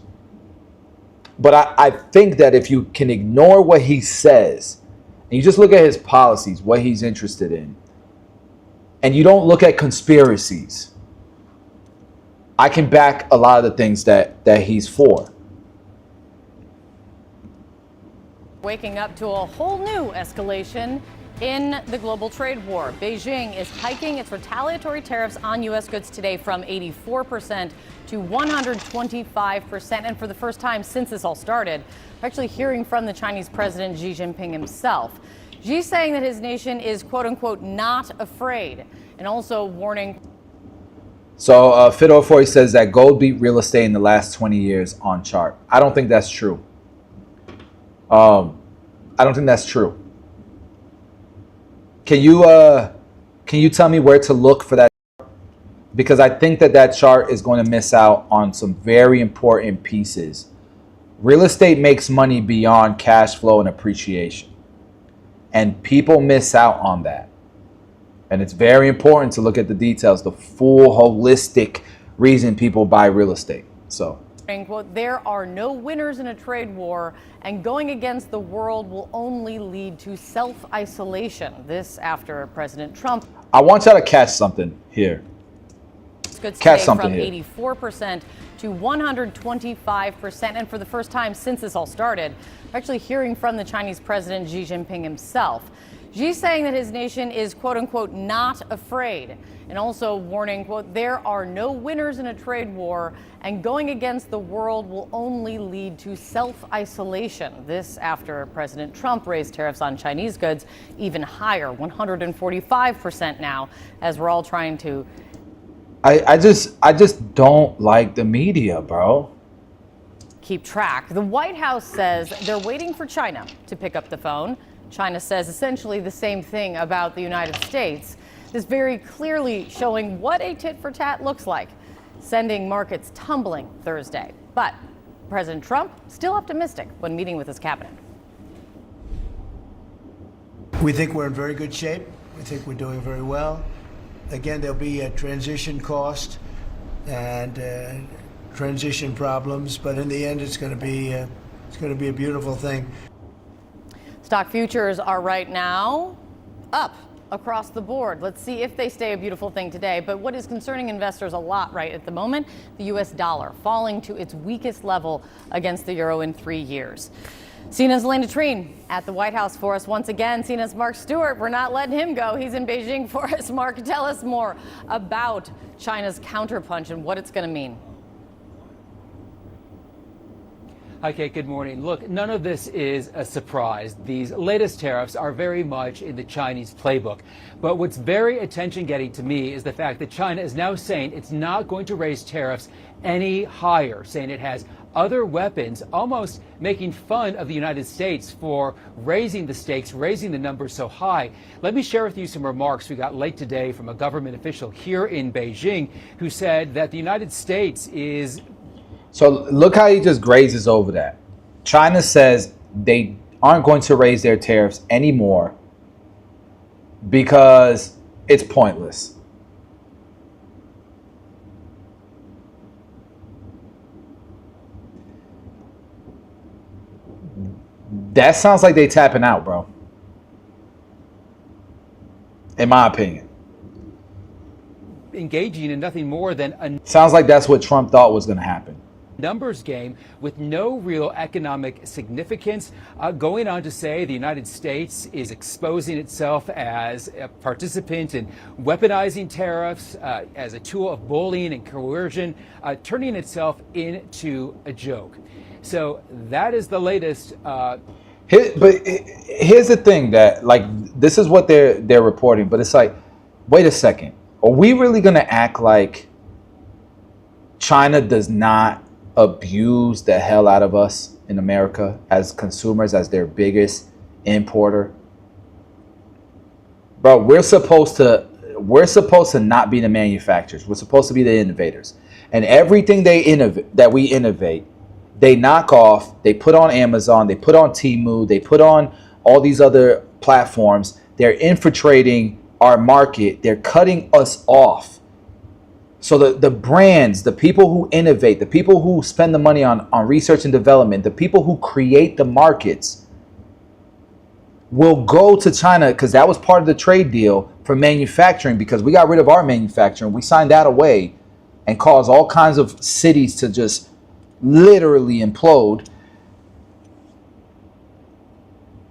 Speaker 1: But I think that if you can ignore what he says, and you just look at his policies, what he's interested in, and you don't look at conspiracies, I can back a lot of the things that he's for.
Speaker 9: Waking up to a whole new escalation in the global trade war. Beijing is hiking its retaliatory tariffs on U.S. goods today from 84% to 125%. And for the first time since this all started, we're actually hearing from the Chinese President Xi Jinping himself. Xi saying that his nation is, quote unquote, not afraid, and also warning.
Speaker 1: So Fit04 says that gold beat real estate in the last 20 years on chart. I don't think that's true. I don't think that's true. Can you tell me where to look for that? Because I think that chart is going to miss out on some very important pieces. Real estate makes money beyond cash flow and appreciation. And people miss out on that. And it's very important to look at the details, the full holistic reason people buy real estate. So,
Speaker 9: quote, there are no winners in a trade war, and going against the world will only lead to self-isolation. This after President Trump.
Speaker 1: I want y'all to catch something here.
Speaker 9: Catch something here. From 84% to 125%. And for the first time since this all started, we're actually hearing from the Chinese President Xi Jinping himself. Xi saying that his nation is, quote unquote, not afraid, and also warning, quote, there are no winners in a trade war, and going against the world will only lead to self-isolation. This after President Trump raised tariffs on Chinese goods even higher, 145% now, as we're all trying to.
Speaker 1: I just don't like the media, bro.
Speaker 9: Keep track. The White House says they're waiting for China to pick up the phone. China says essentially the same thing about the United States. This very clearly showing what a tit for tat looks like, sending markets tumbling Thursday. But President Trump still optimistic when meeting with his cabinet.
Speaker 2: We think we're in very good shape. We think we're doing very well. Again, there'll be a transition cost and transition problems, but in the end, it's going to be a beautiful thing.
Speaker 9: Stock futures are right now up across the board. Let's see if they stay a beautiful thing today. But what is concerning investors a lot right at the moment, the U.S. dollar falling to its weakest level against the euro in 3 years. CNN's Elena Treen at the White House for us once again. CNN's Mark Stewart, we're not letting him go. He's in Beijing for us. Mark, tell us more about China's counterpunch and what it's going to mean.
Speaker 10: Hi, Kate. Good morning. Look, none of this is a surprise. These latest tariffs are very much in the Chinese playbook. But what's very attention-getting to me is the fact that China is now saying it's not going to raise tariffs any higher, saying it has other weapons, almost making fun of the United States for raising the stakes, raising the numbers so high. Let me share with you some remarks we got late today from a government official here in Beijing who said that the United States is.
Speaker 1: So look how he just grazes over that. China says they aren't going to raise their tariffs anymore because it's pointless. That sounds like they tapping out, bro. In my opinion.
Speaker 10: Engaging in nothing more than a
Speaker 1: sounds like that's what Trump thought was going to happen.
Speaker 10: Numbers game with no real economic significance, going on to say the United States is exposing itself as a participant in weaponizing tariffs, as a tool of bullying and coercion, turning itself into a joke. So that is the latest.
Speaker 1: But here's the thing that, like, this is what they're reporting, but it's like, wait a second. Are we really going to act like China does not abuse the hell out of us in America as consumers, as their biggest importer? Bro, we're supposed to not be the manufacturers. We're supposed to be the innovators. And everything that we innovate, they knock off, they put on Amazon, they put on Temu, they put on all these other platforms. They're infiltrating our market. They're cutting us off. So the brands, the people who innovate, the people who spend the money on research and development, the people who create the markets will go to China, because that was part of the trade deal for manufacturing, because we got rid of our manufacturing. We signed that away and caused all kinds of cities to just literally implode.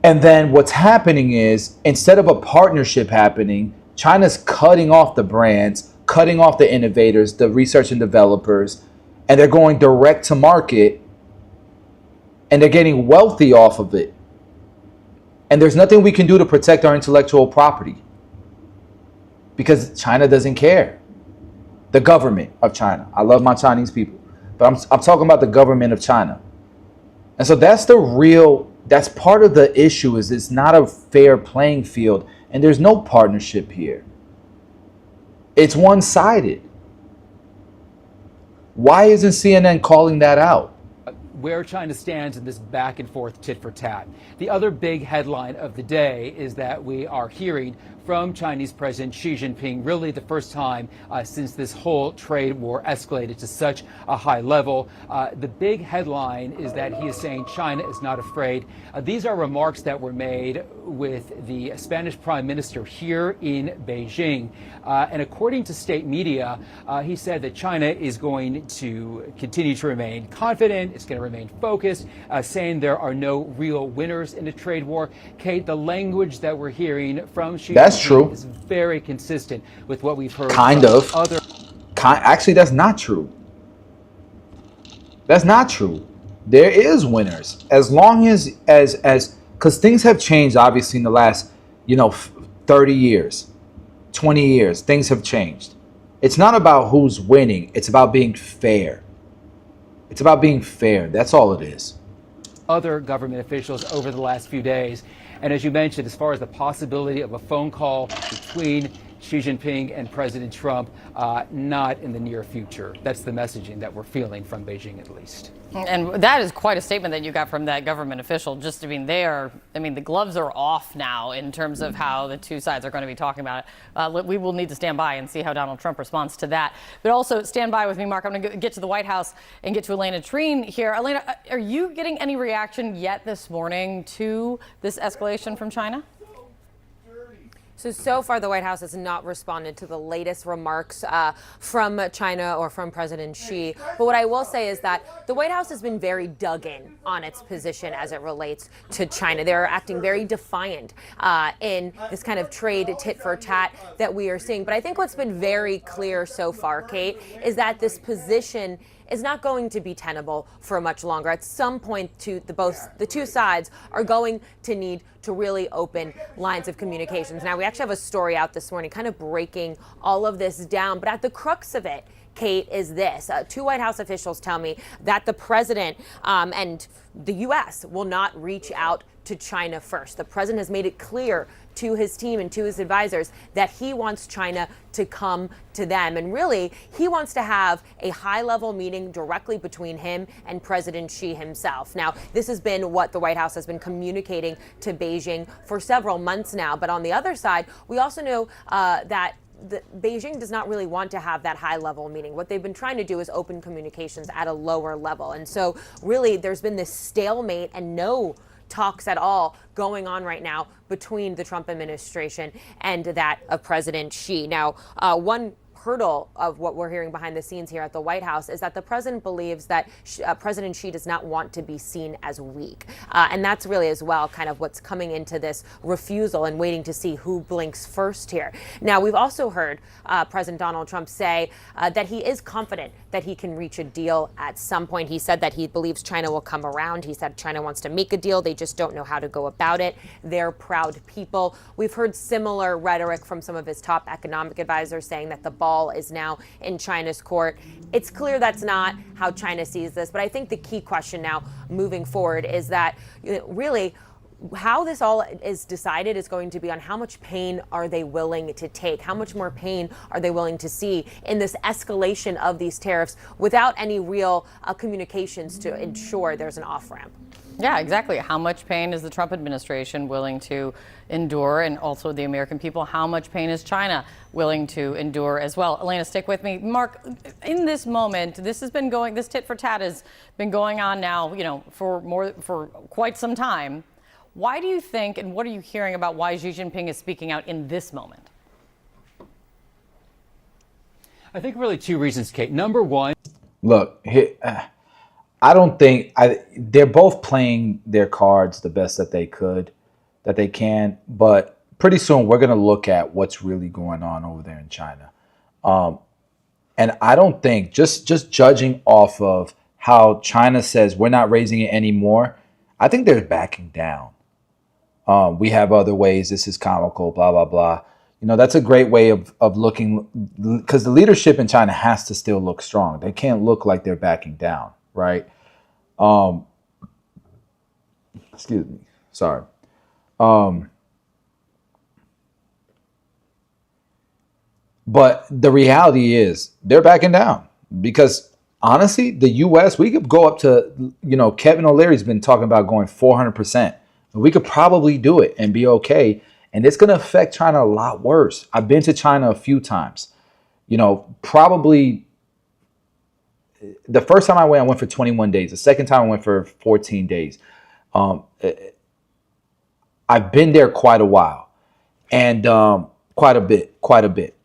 Speaker 1: And then what's happening is, instead of a partnership happening, China's cutting off the brands, cutting off the innovators, the research and developers, and they're going direct to market, and they're getting wealthy off of it. And there's nothing we can do to protect our intellectual property because China doesn't care. The government of China. I love my Chinese people, but I'm talking about the government of China. And so that's part of the issue, is it's not a fair playing field, and there's no partnership here. It's one-sided. Why isn't CNN calling that out?
Speaker 10: Where China stands in this back and forth tit for tat. The other big headline of the day is that we are hearing from Chinese President Xi Jinping, really the first time since this whole trade war escalated to such a high level. The big headline is that he is saying China is not afraid. These are remarks that were made with the Spanish Prime Minister here in Beijing. And according to state media, he said that China is going to continue to remain confident, it's going to remain focused, saying there are no real winners in the trade war. Kate, the language that we're hearing from Xi Jinping is very consistent with what we've heard
Speaker 1: Kind
Speaker 10: from
Speaker 1: of.
Speaker 10: other.
Speaker 1: Actually, that's not true. That's not true. There is winners as long as because things have changed obviously in the last 30 years, 20 years. Things have changed. It's not about who's winning. It's about being fair. It's about being fair. That's all it is.
Speaker 10: Other government officials over the last few days. And as you mentioned, as far as the possibility of a phone call between Xi Jinping and President Trump, not in the near future. That's the messaging that we're feeling from Beijing, at least.
Speaker 9: And that is quite a statement that you got from that government official. Just, the gloves are off now in terms of how the two sides are going to be talking about it. We will need to stand by and see how Donald Trump responds to that. But also stand by with me, Mark. I'm going to get to the White House and get to Elena Treen here. Elena, are you getting any reaction yet this morning to this escalation from China?
Speaker 11: So far, the White House has not responded to the latest remarks from China or from President Xi. But what I will say is that the White House has been very dug in on its position as it relates to China. They're acting very defiant in this kind of trade tit for tat that we are seeing. But I think what's been very clear so far, Kate, is that this position is not going to be tenable for much longer. At some point, the two sides are going to need to really open lines of communications. Now, we actually have a story out this morning kind of breaking all of this down, but at the crux of it, Kate, is this. Two White House officials tell me that the president and the U.S. will not reach out to China first. The president has made it clear to his team and to his advisors that he wants China to come to them. And really, he wants to have a high-level meeting directly between him and President Xi himself. Now, this has been what the White House has been communicating to Beijing for several months now. But on the other side, we also know that Beijing does not really want to have that high-level meeting. What they've been trying to do is open communications at a lower level. And so really, there's been this stalemate and no talks at all going on right now between the Trump administration and that of President Xi. Now, one hurdle of what we're hearing behind the scenes here at the White House is that the president believes that President Xi does not want to be seen as weak. And that's really as well kind of what's coming into this refusal and waiting to see who blinks first here. Now, we've also heard President Donald Trump say that he is confident that he can reach a deal at some point. He said that he believes China will come around. He said China wants to make a deal. They just don't know how to go about it. They're proud people. We've heard similar rhetoric from some of his top economic advisors saying that the ball is now in China's court. It's clear that's not how China sees this, but I think the key question now moving forward is that really how this all is decided is going to be on how much pain are they willing to take, how much more pain are they willing to see in this escalation of these tariffs without any real communications to ensure there's an off-ramp.
Speaker 9: Yeah, exactly. How much pain is the Trump administration willing to endure, and also the American people? How much pain is China willing to endure as well? Elena, stick with me. Mark, in this moment, this tit for tat has been going on now, for quite some time. Why do you think, and what are you hearing about why Xi Jinping is speaking out in this moment?
Speaker 10: I think really two reasons, Kate. Number one,
Speaker 1: look, I don't think they're both playing their cards the best that they can, but pretty soon we're going to look at what's really going on over there in China. And I don't think, just judging off of how China says we're not raising it anymore, I think they're backing down. We have other ways. This is comical, blah, blah, blah. That's a great way of looking, because the leadership in China has to still look strong. They can't look like they're backing down, right? Excuse me. Sorry. But the reality is they're backing down because honestly, the U.S., we could go up to, Kevin O'Leary's been talking about going 400%. We could probably do it and be okay. And it's going to affect China a lot worse. I've been to China a few times. Probably the first time I went for 21 days. The second time I went for 14 days. I've been there quite a while, and quite a bit.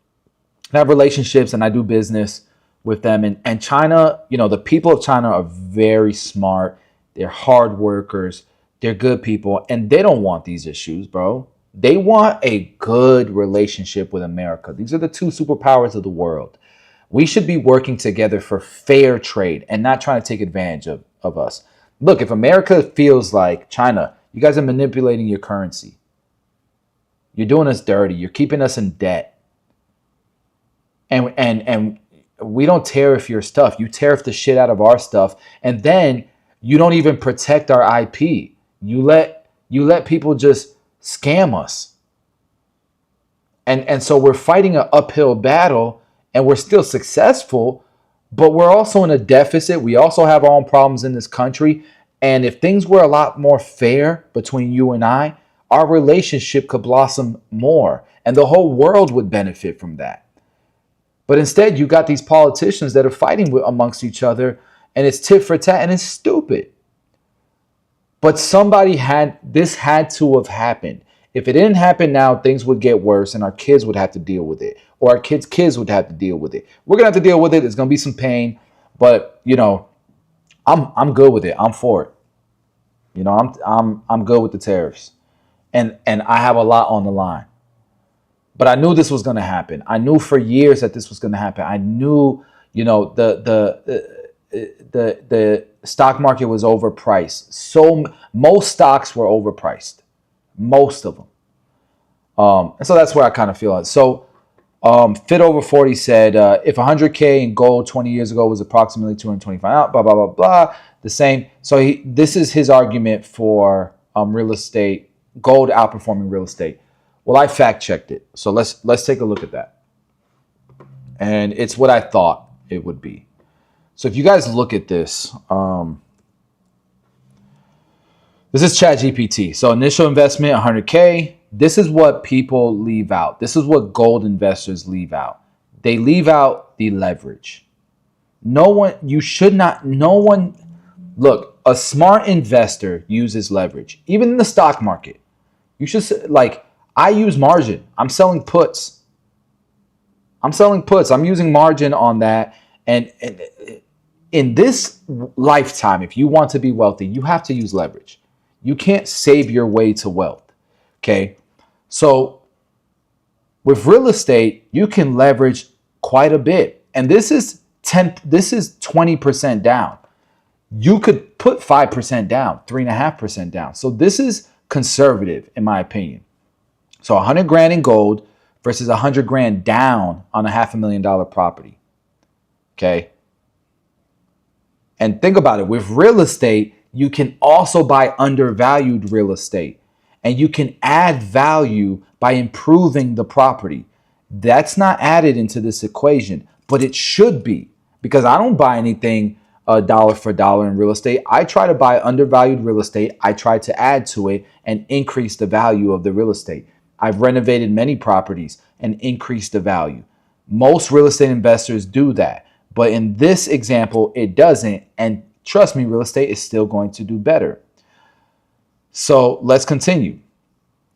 Speaker 1: I have relationships and I do business with them. And China, the people of China are very smart. They're hard workers. They're good people. And they don't want these issues, bro. They want a good relationship with America. These are the two superpowers of the world. We should be working together for fair trade and not trying to take advantage of us. Look, if America feels like China, you guys are manipulating your currency. You're doing us dirty. You're keeping us in debt. And we don't tariff your stuff. You tariff the shit out of our stuff. And then you don't even protect our IP. You let people just scam us. And so we're fighting an uphill battle and we're still successful, but we're also in a deficit. We also have our own problems in this country. And if things were a lot more fair between you and I, our relationship could blossom more and the whole world would benefit from that. But instead, you got these politicians that are fighting amongst each other and it's tit for tat and it's stupid. But this had to have happened. If it didn't happen now, things would get worse and our kids would have to deal with it. Or our kids would have to deal with it. We're going to have to deal with it. There's going to be some pain. But, I'm good with it. I'm for it. I'm good with the tariffs. And I have a lot on the line. But I knew this was going to happen. I knew for years that this was going to happen. I knew, the stock market was overpriced. So most stocks were overpriced. Most of them. And so that's where I kind of feel it. So Fit Over 40 said, if 100K in gold 20 years ago was approximately 225 out, blah, blah, blah, blah, the same. So this is his argument for real estate, gold outperforming real estate. Well, I fact checked it. So let's take a look at that. And it's what I thought it would be. So if you guys look at this, this is ChatGPT. So initial investment, 100K. This is what people leave out. This is what gold investors leave out. They leave out the leverage. Look, a smart investor uses leverage. Even in the stock market. You should, I use margin. I'm selling puts. I'm using margin on that. And in this lifetime, if you want to be wealthy, you have to use leverage. You can't save your way to wealth. Okay. So with real estate, you can leverage quite a bit. And this is 20% down. You could put 5% down, 3.5% down. So this is conservative in my opinion. So 100 grand in gold versus 100 grand down on a $500,000 property. Okay. And think about it. With real estate, you can also buy undervalued real estate and you can add value by improving the property. That's not added into this equation, but it should be because I don't buy anything dollar for dollar in real estate. I try to buy undervalued real estate. I try to add to it and increase the value of the real estate. I've renovated many properties and increased the value. Most real estate investors do that. But in this example, it doesn't. And trust me, real estate is still going to do better. So let's continue.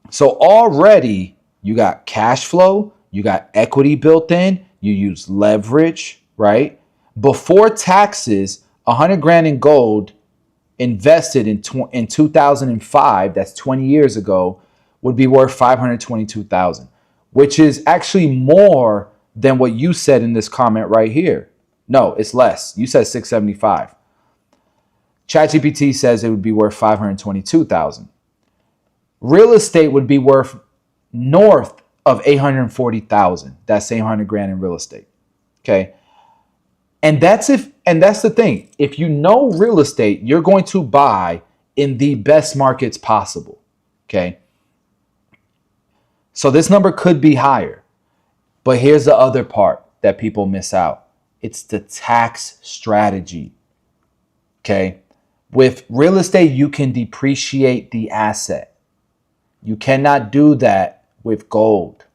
Speaker 1: So already you got cash flow, you got equity built in, you use leverage, right? Before taxes, 100 grand in gold invested in 2005, that's 20 years ago, would be worth 522,000, which is actually more than what you said in this comment right here. No, it's less. You said 675. ChatGPT says it would be worth 522,000. Real estate would be worth north of 840,000. That's 800 grand in real estate. Okay. And that's the thing. If you know real estate, you're going to buy in the best markets possible. Okay. So this number could be higher. But here's the other part that people miss out. It's the tax strategy. Okay. With real estate, you can depreciate the asset. You cannot do that with gold.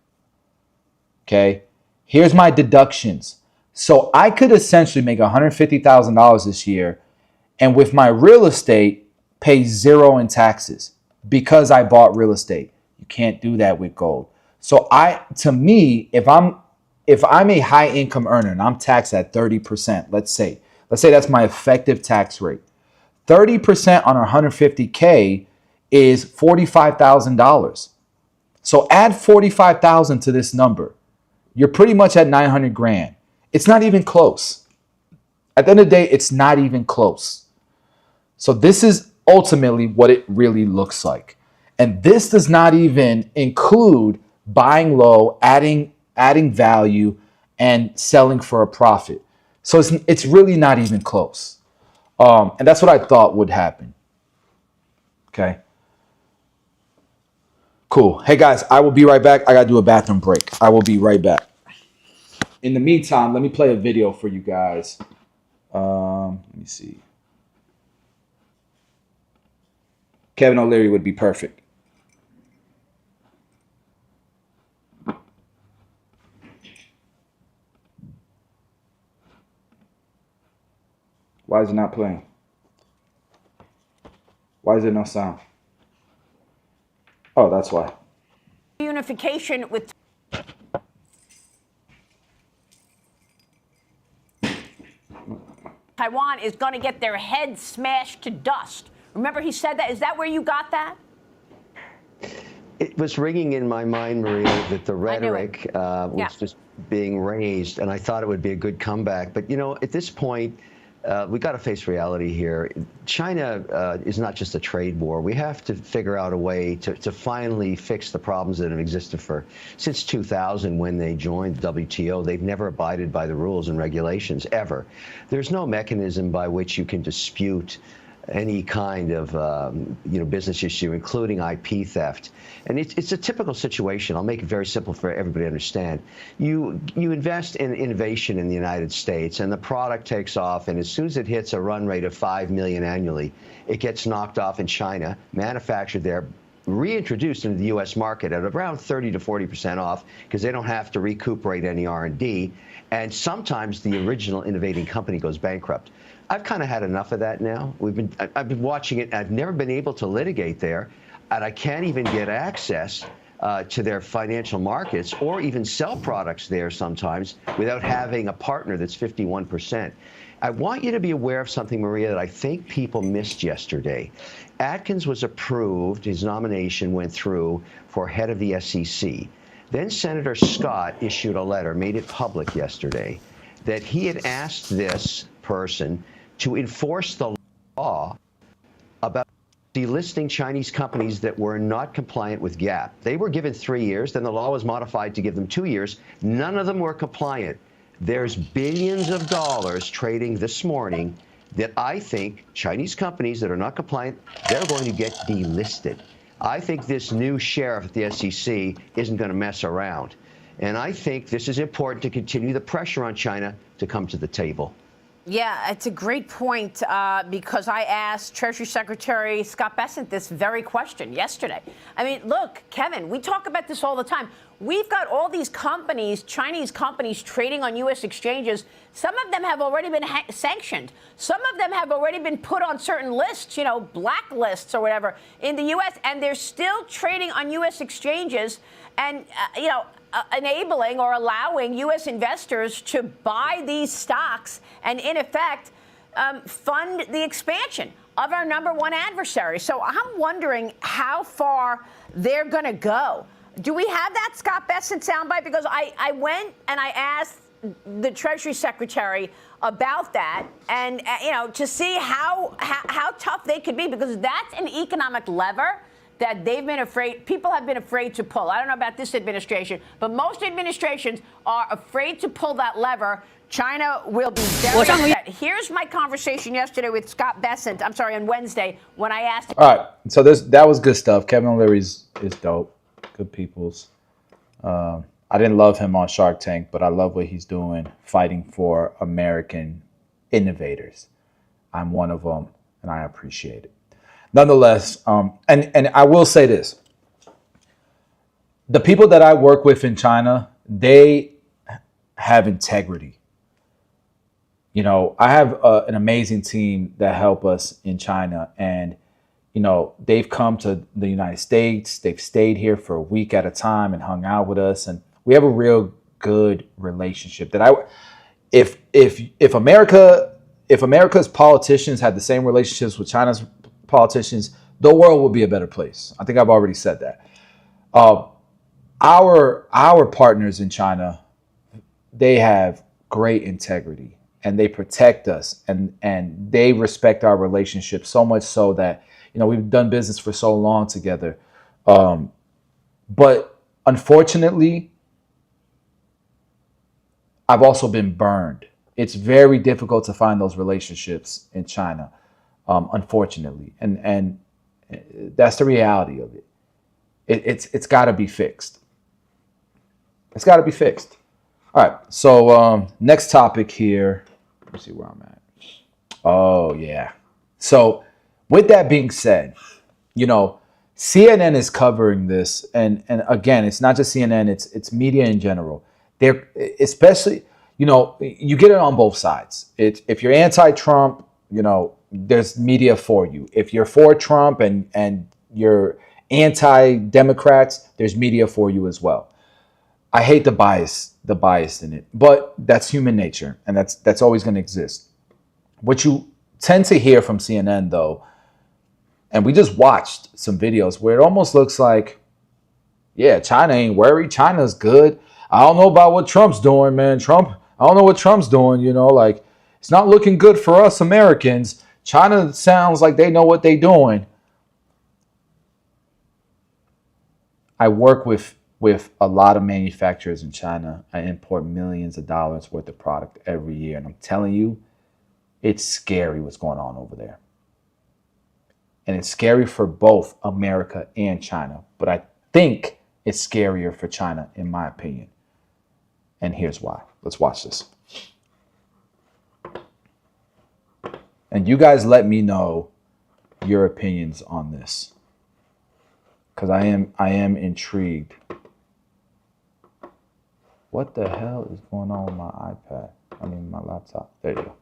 Speaker 1: Okay, here's my deductions. So I could essentially make $150,000 this year, and with my real estate, pay zero in taxes because I bought real estate. You can't do that with gold. So to me, if I'm a high income earner and I'm taxed at 30%, let's say that's my effective tax rate. 30% on 150K is $45,000. So add 45,000 to this number. You're pretty much at 900 grand. It's not even close. At the end of the day, it's not even close. So this is ultimately what it really looks like. And this does not even include buying low, adding value, and selling for a profit. So it's really not even close. And that's what I thought would happen. Okay. Cool. Hey guys, I will be right back. I got to do a bathroom break. I will be right back. In the meantime, let me play a video for you guys. Let me see. Kevin O'Leary would be perfect. Why is it not playing? Why is there no sound? Oh, that's why.
Speaker 12: Unification with Taiwan is going to get their heads smashed to dust. Remember he said that? Is that where you got that?
Speaker 13: It was ringing in my mind, Maria, that the rhetoric was just being raised, and I thought it would be a good comeback. But, you know, at this point, we got to face reality here. China is not just a trade war. We have to figure out a way to finally fix the problems that have existed since 2000 when they joined the WTO. They've never abided by the rules and regulations, ever. There's no mechanism by which you can dispute any kind of business issue, including IP theft. And it's a typical situation. I'll make it very simple for everybody to understand. You invest in innovation in the United States, and the product takes off, and as soon as it hits a run rate of 5 million annually, it gets knocked off in China, manufactured there, reintroduced into the U.S. market at around 30 to 40% off, because they don't have to recuperate any R&D, and sometimes the original innovating company goes bankrupt. I've kind of had enough of that now. I've been watching it. I've never been able to litigate there, and I can't even get access to their financial markets or even sell products there sometimes without having a partner that's 51%. I want you to be aware of something, Maria, that I think people missed yesterday. Atkins was approved. His nomination went through for head of the SEC. Then Senator Scott issued a letter, made it public yesterday, that he had asked this person to enforce the law about delisting Chinese companies that were not compliant with GAAP. They were given 3 years, then the law was modified to give them 2 years. None of them were compliant. There's billions of dollars trading this morning that I think Chinese companies that are not compliant, they're going to get delisted. I think this new sheriff at the SEC isn't going to mess around. And I think this is important to continue the pressure on China to come to the table.
Speaker 12: Yeah, it's a great point because I asked Treasury Secretary Scott Bessent this very question yesterday. I mean, look, Kevin, we talk about this all the time. We've got all these companies, Chinese companies, trading on U.S. exchanges. Some of them have already been sanctioned. Some of them have already been put on certain lists, you know, blacklists or whatever in the U.S., and they're still trading on U.S. exchanges and, enabling or allowing U.S. investors to buy these stocks and, in effect, fund the expansion of our number one adversary. So I'm wondering how far they're going to go. Do we have that Scott Bessent soundbite? Because I went and I asked the Treasury Secretary about that and, to see how tough they could be, because that's an economic lever that people have been afraid to pull. I don't know about this administration, but most administrations are afraid to pull that lever. China will be very upset. Here's my conversation yesterday with Scott Bessent, on Wednesday, when I asked him.
Speaker 1: All right, so that was good stuff. Kevin O'Leary is dope. Good peoples. I didn't love him on Shark Tank, but I love what he's doing, fighting for American innovators. I'm one of them, and I appreciate it. Nonetheless, and I will say this. the people that I work with in China, they have integrity. You know, I have an amazing team that help us in China, and you know, they've come to the United States. They've stayed here for a week at a time and hung out with us, and we have a real good relationship. If America's politicians had the same relationships with China's politicians, the world would be a better place. I think I've already said that. Our partners in China, they have great integrity and they protect us, and they respect our relationship so much so that, you know, we've done business for so long together. But unfortunately, I've also been burned. It's very difficult to find those relationships in China, unfortunately, and that's the reality of it. It's got to be fixed. It's got to be fixed. All right. So next topic here. Let me see where I'm at. Oh yeah. So with that being said, you know, CNN is covering this, and again, it's not just CNN, it's media in general. They're especially, you know, you get it on both sides. If you're anti-Trump, you know, there's media for you. If you're for Trump and you're anti-Democrats, there's media for you as well. I hate the bias in it, but that's human nature, and that's always going to exist. What you tend to hear from CNN, though, and we just watched some videos where it almost looks like, yeah, China ain't worried. China's good. I don't know about what Trump's doing, man. I don't know what Trump's doing, you know, like, it's not looking good for us Americans. China sounds like they know what they're doing. I work with a lot of manufacturers in China. I import millions of dollars worth of product every year. And I'm telling you, it's scary what's going on over there. And it's scary for both America and China. But I think it's scarier for China, in my opinion. And here's why. Let's watch this. And you guys let me know your opinions on this, because I am intrigued. What the hell is going on with my iPad? I mean, my laptop. There you go.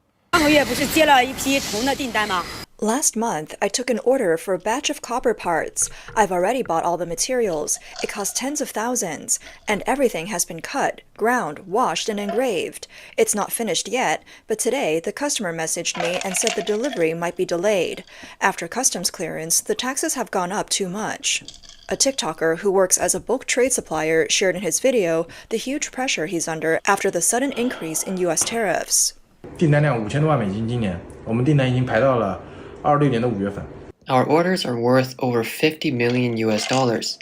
Speaker 14: Last month, I took an order for a batch of copper parts. I've already bought all the materials. It cost tens of thousands, and everything has been cut, ground, washed, and engraved. It's not finished yet, but today the customer messaged me and said the delivery might be delayed. After customs clearance, the taxes have gone up too much. A TikToker who works as a bulk trade supplier shared in his video the huge pressure he's under after the sudden increase in U.S. tariffs.
Speaker 15: 订单量5000多万美金，今年我们订单已经排到了26年的5月份。
Speaker 16: Our orders are worth over 50 million US dollars.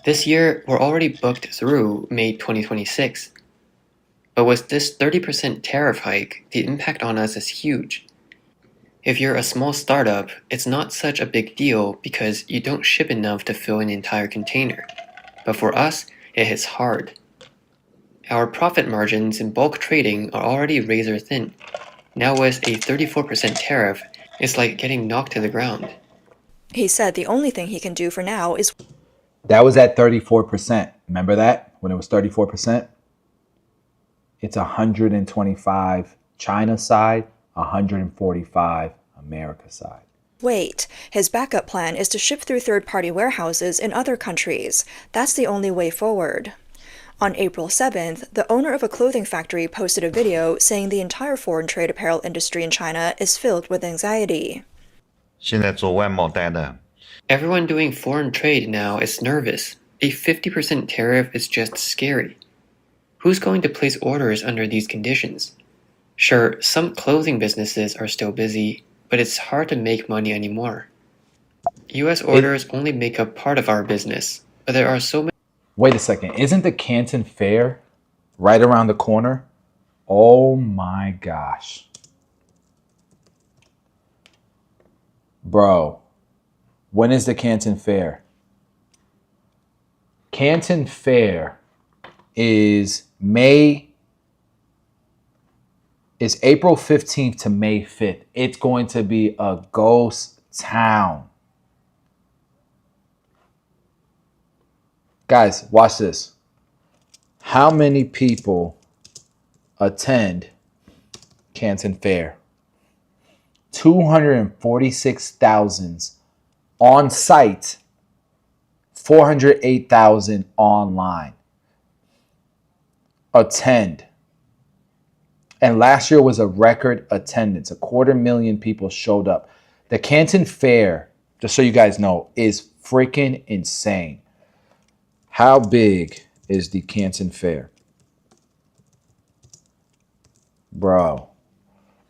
Speaker 16: This year, we're already booked through May 2026. But with this 30% tariff hike, the impact on us is huge. If you're a small startup, it's not such a big deal because you don't ship enough to fill an entire container. But for us, it hits hard. Our profit margins in bulk trading are already razor thin. Now with a 34% tariff, it's like getting knocked to the ground.
Speaker 14: He said the only thing he can do for now is...
Speaker 1: That was at 34%. Remember that? When it was 34%? It's 125 China side, 145 America side.
Speaker 14: Wait, his backup plan is to ship through third-party warehouses in other countries. That's the only way forward. On April 7th, the owner of a clothing factory posted a video saying the entire foreign trade apparel industry in China is filled with anxiety.
Speaker 16: 现在做外贸单的 Everyone doing foreign trade now is nervous. A 50% tariff is just scary. Who's going to place orders under these conditions? Sure, some clothing businesses are still busy, but it's hard to make money anymore. US orders only make up part of our business, but there are so many...
Speaker 1: Wait a second. Isn't the Canton Fair right around the corner? Oh my gosh. Bro, when is the Canton Fair? Canton Fair is April 15th to May 5th. It's going to be a ghost town. Guys, watch this. How many people attend Canton Fair? 246,000 on site, 408,000 online. Attend. And last year was a record attendance. 250,000 people showed up. The Canton Fair, just so you guys know, is freaking insane. How big is the Canton Fair? Bro.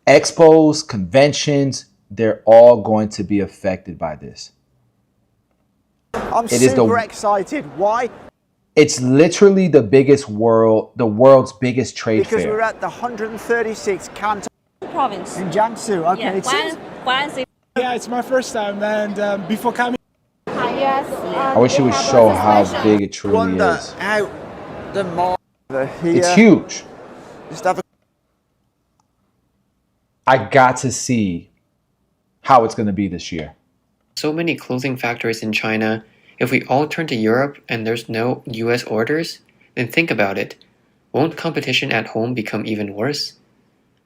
Speaker 1: Expos, conventions, they're all going to be affected by this.
Speaker 17: I'm super excited. Why?
Speaker 1: It's literally the world's biggest trade
Speaker 17: Because
Speaker 1: fair.
Speaker 17: we're at the 136th Canton
Speaker 18: province
Speaker 17: in Jiangsu. Okay,
Speaker 18: yeah,
Speaker 15: it's my first time, and before coming,
Speaker 1: I wish you would show how big it truly is.
Speaker 17: Out the mall.
Speaker 1: It's huge.
Speaker 17: Just have a
Speaker 1: I got to see how it's going to be this year.
Speaker 16: So many clothing factories in China. If we all turn to Europe and there's no US orders, then think about it. Won't competition at home become even worse?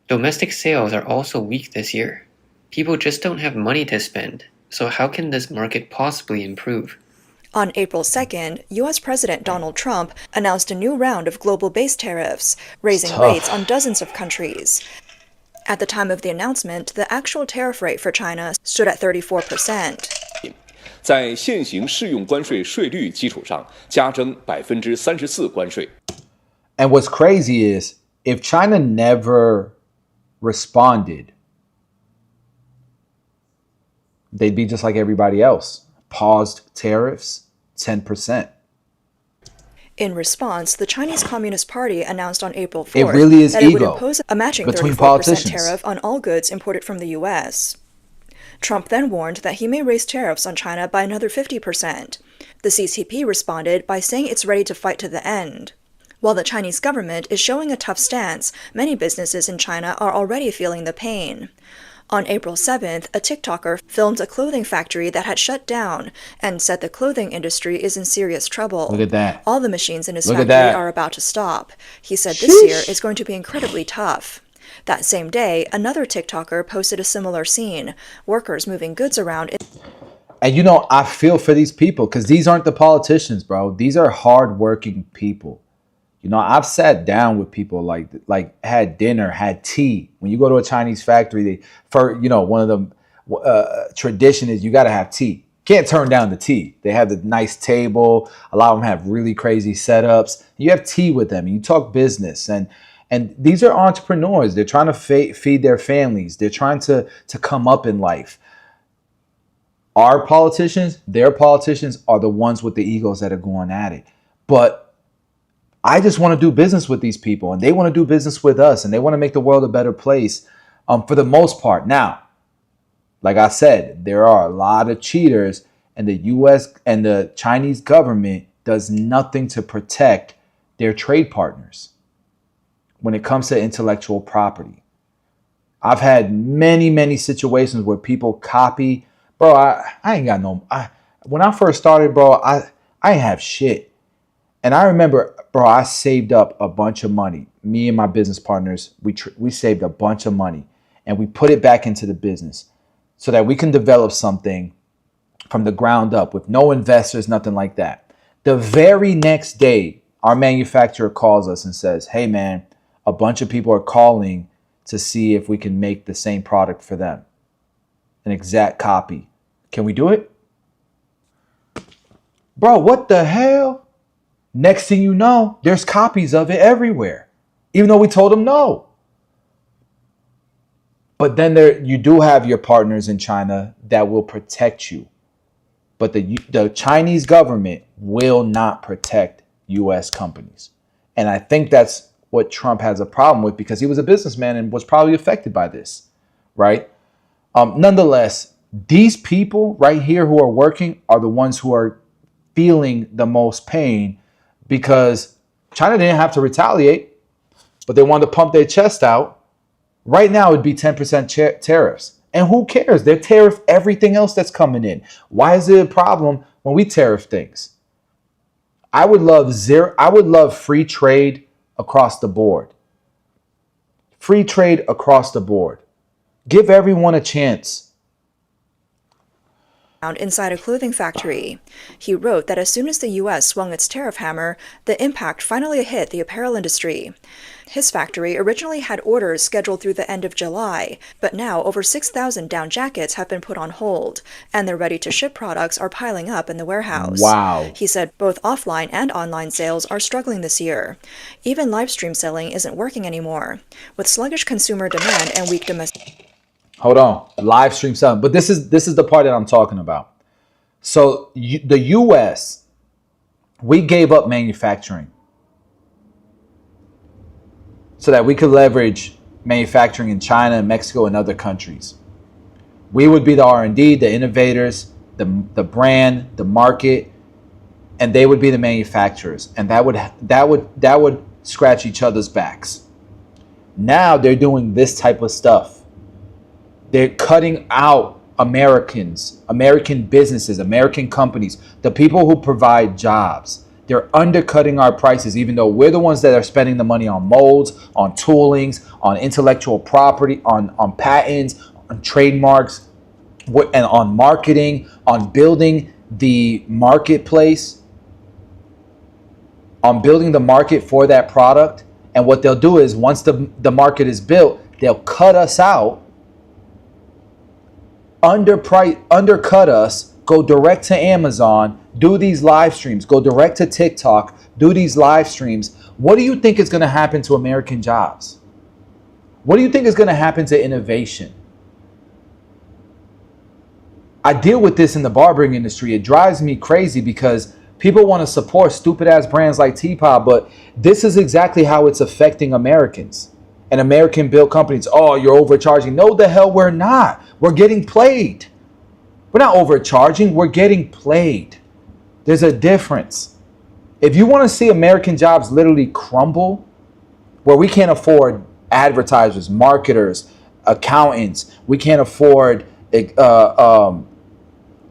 Speaker 16: Domestic sales are also weak this year. People just don't have money to spend. So how can this market possibly improve?
Speaker 14: On April 2nd, U.S. President Donald Trump announced a new round of global-based tariffs, raising rates on dozens of countries. At the time of the announcement, the actual tariff rate for China stood at 34%.
Speaker 19: 在现行适用关税税率基础上加征34%关税。
Speaker 1: And what's crazy is if China never responded, they'd be just like everybody else. Paused tariffs, 10%.
Speaker 14: In response, the Chinese Communist Party announced on April 4th that it would impose a matching 34% tariff on all goods imported from the U.S. Trump then warned that he may raise tariffs on China by another 50%. The CCP responded by saying it's ready to fight to the end. While the Chinese government is showing a tough stance, many businesses in China are already feeling the pain. On April 7th, a TikToker filmed a clothing factory that had shut down and said the clothing industry is in serious trouble.
Speaker 1: Look at that.
Speaker 14: All the machines in his
Speaker 1: Look
Speaker 14: factory are about to stop. He said this year is going to be incredibly tough. That same day, another TikToker posted a similar scene, workers moving goods around.
Speaker 1: And you know, I feel for these people because these aren't the politicians, bro. These are hardworking people. You know, I've sat down with people like had dinner, had tea. When you go to a Chinese factory, one of the tradition is you got to have tea. Can't turn down the tea. They have the nice table. A lot of them have really crazy setups. You have tea with them and you talk business. And these are entrepreneurs. They're trying to feed their families. They're trying to come up in life. Our politicians, their politicians are the ones with the egos that are going at it. But I just want to do business with these people and they want to do business with us and they want to make the world a better place for the most part. Now, like I said, there are a lot of cheaters and the US and the Chinese government does nothing to protect their trade partners when it comes to intellectual property. I've had many, many situations where people copy. Bro, I ain't got no... when I first started, bro, I ain't have shit. And I remember, bro, I saved up a bunch of money. Me and my business partners, we saved a bunch of money. And we put it back into the business so that we can develop something from the ground up with no investors, nothing like that. The very next day, our manufacturer calls us and says, hey, man, a bunch of people are calling to see if we can make the same product for them. An exact copy. Can we do it? Bro, what the hell? Next thing you know, there's copies of it everywhere, even though we told them no. But then you do have your partners in China that will protect you. But the Chinese government will not protect U.S. companies. And I think that's what Trump has a problem with because he was a businessman and was probably affected by this, right? Nonetheless, these people right here who are working are the ones who are feeling the most pain because China didn't have to retaliate, but they wanted to pump their chest out. Right now, it'd be 10% tariffs. And who cares? They tariff everything else that's coming in. Why is it a problem when we tariff things? I would love free trade across the board. Free trade across the board. Give everyone a chance.
Speaker 14: Inside a clothing factory. He wrote that as soon as the U.S. swung its tariff hammer, the impact finally hit the apparel industry. His factory originally had orders scheduled through the end of July, but now over 6,000 down jackets have been put on hold, and their ready-to-ship products are piling up in the warehouse.
Speaker 1: Wow.
Speaker 14: He said both offline and online sales are struggling this year. Even live stream selling isn't working anymore. With sluggish consumer demand and weak domestic...
Speaker 1: Hold on, live stream selling. But this is the part that I'm talking about. So the U.S., we gave up manufacturing so that we could leverage manufacturing in China and Mexico and other countries. We would be the R&D, the innovators, the brand, the market, and they would be the manufacturers, and that would scratch each other's backs. Now they're doing this type of stuff. They're cutting out Americans, American businesses, American companies, the people who provide jobs. They're undercutting our prices, even though we're the ones that are spending the money on molds, on toolings, on intellectual property, on patents, on trademarks, and on marketing, on building the marketplace, on building the market for that product. And what they'll do is once the market is built, they'll cut us out, undercut us, go direct to Amazon, do these live streams, go direct to TikTok, do these live streams. What do you think is going to happen to American jobs? What do you think is going to happen to innovation? I deal with this in the barbering industry. It drives me crazy because people want to support stupid ass brands like T-Pop, but this is exactly how it's affecting Americans and American built companies. Oh, you're overcharging. No, the hell we're not. We're getting played. We're not overcharging. We're getting played. There's a difference. If you want to see American jobs literally crumble, where we can't afford advertisers, marketers, accountants, we can't afford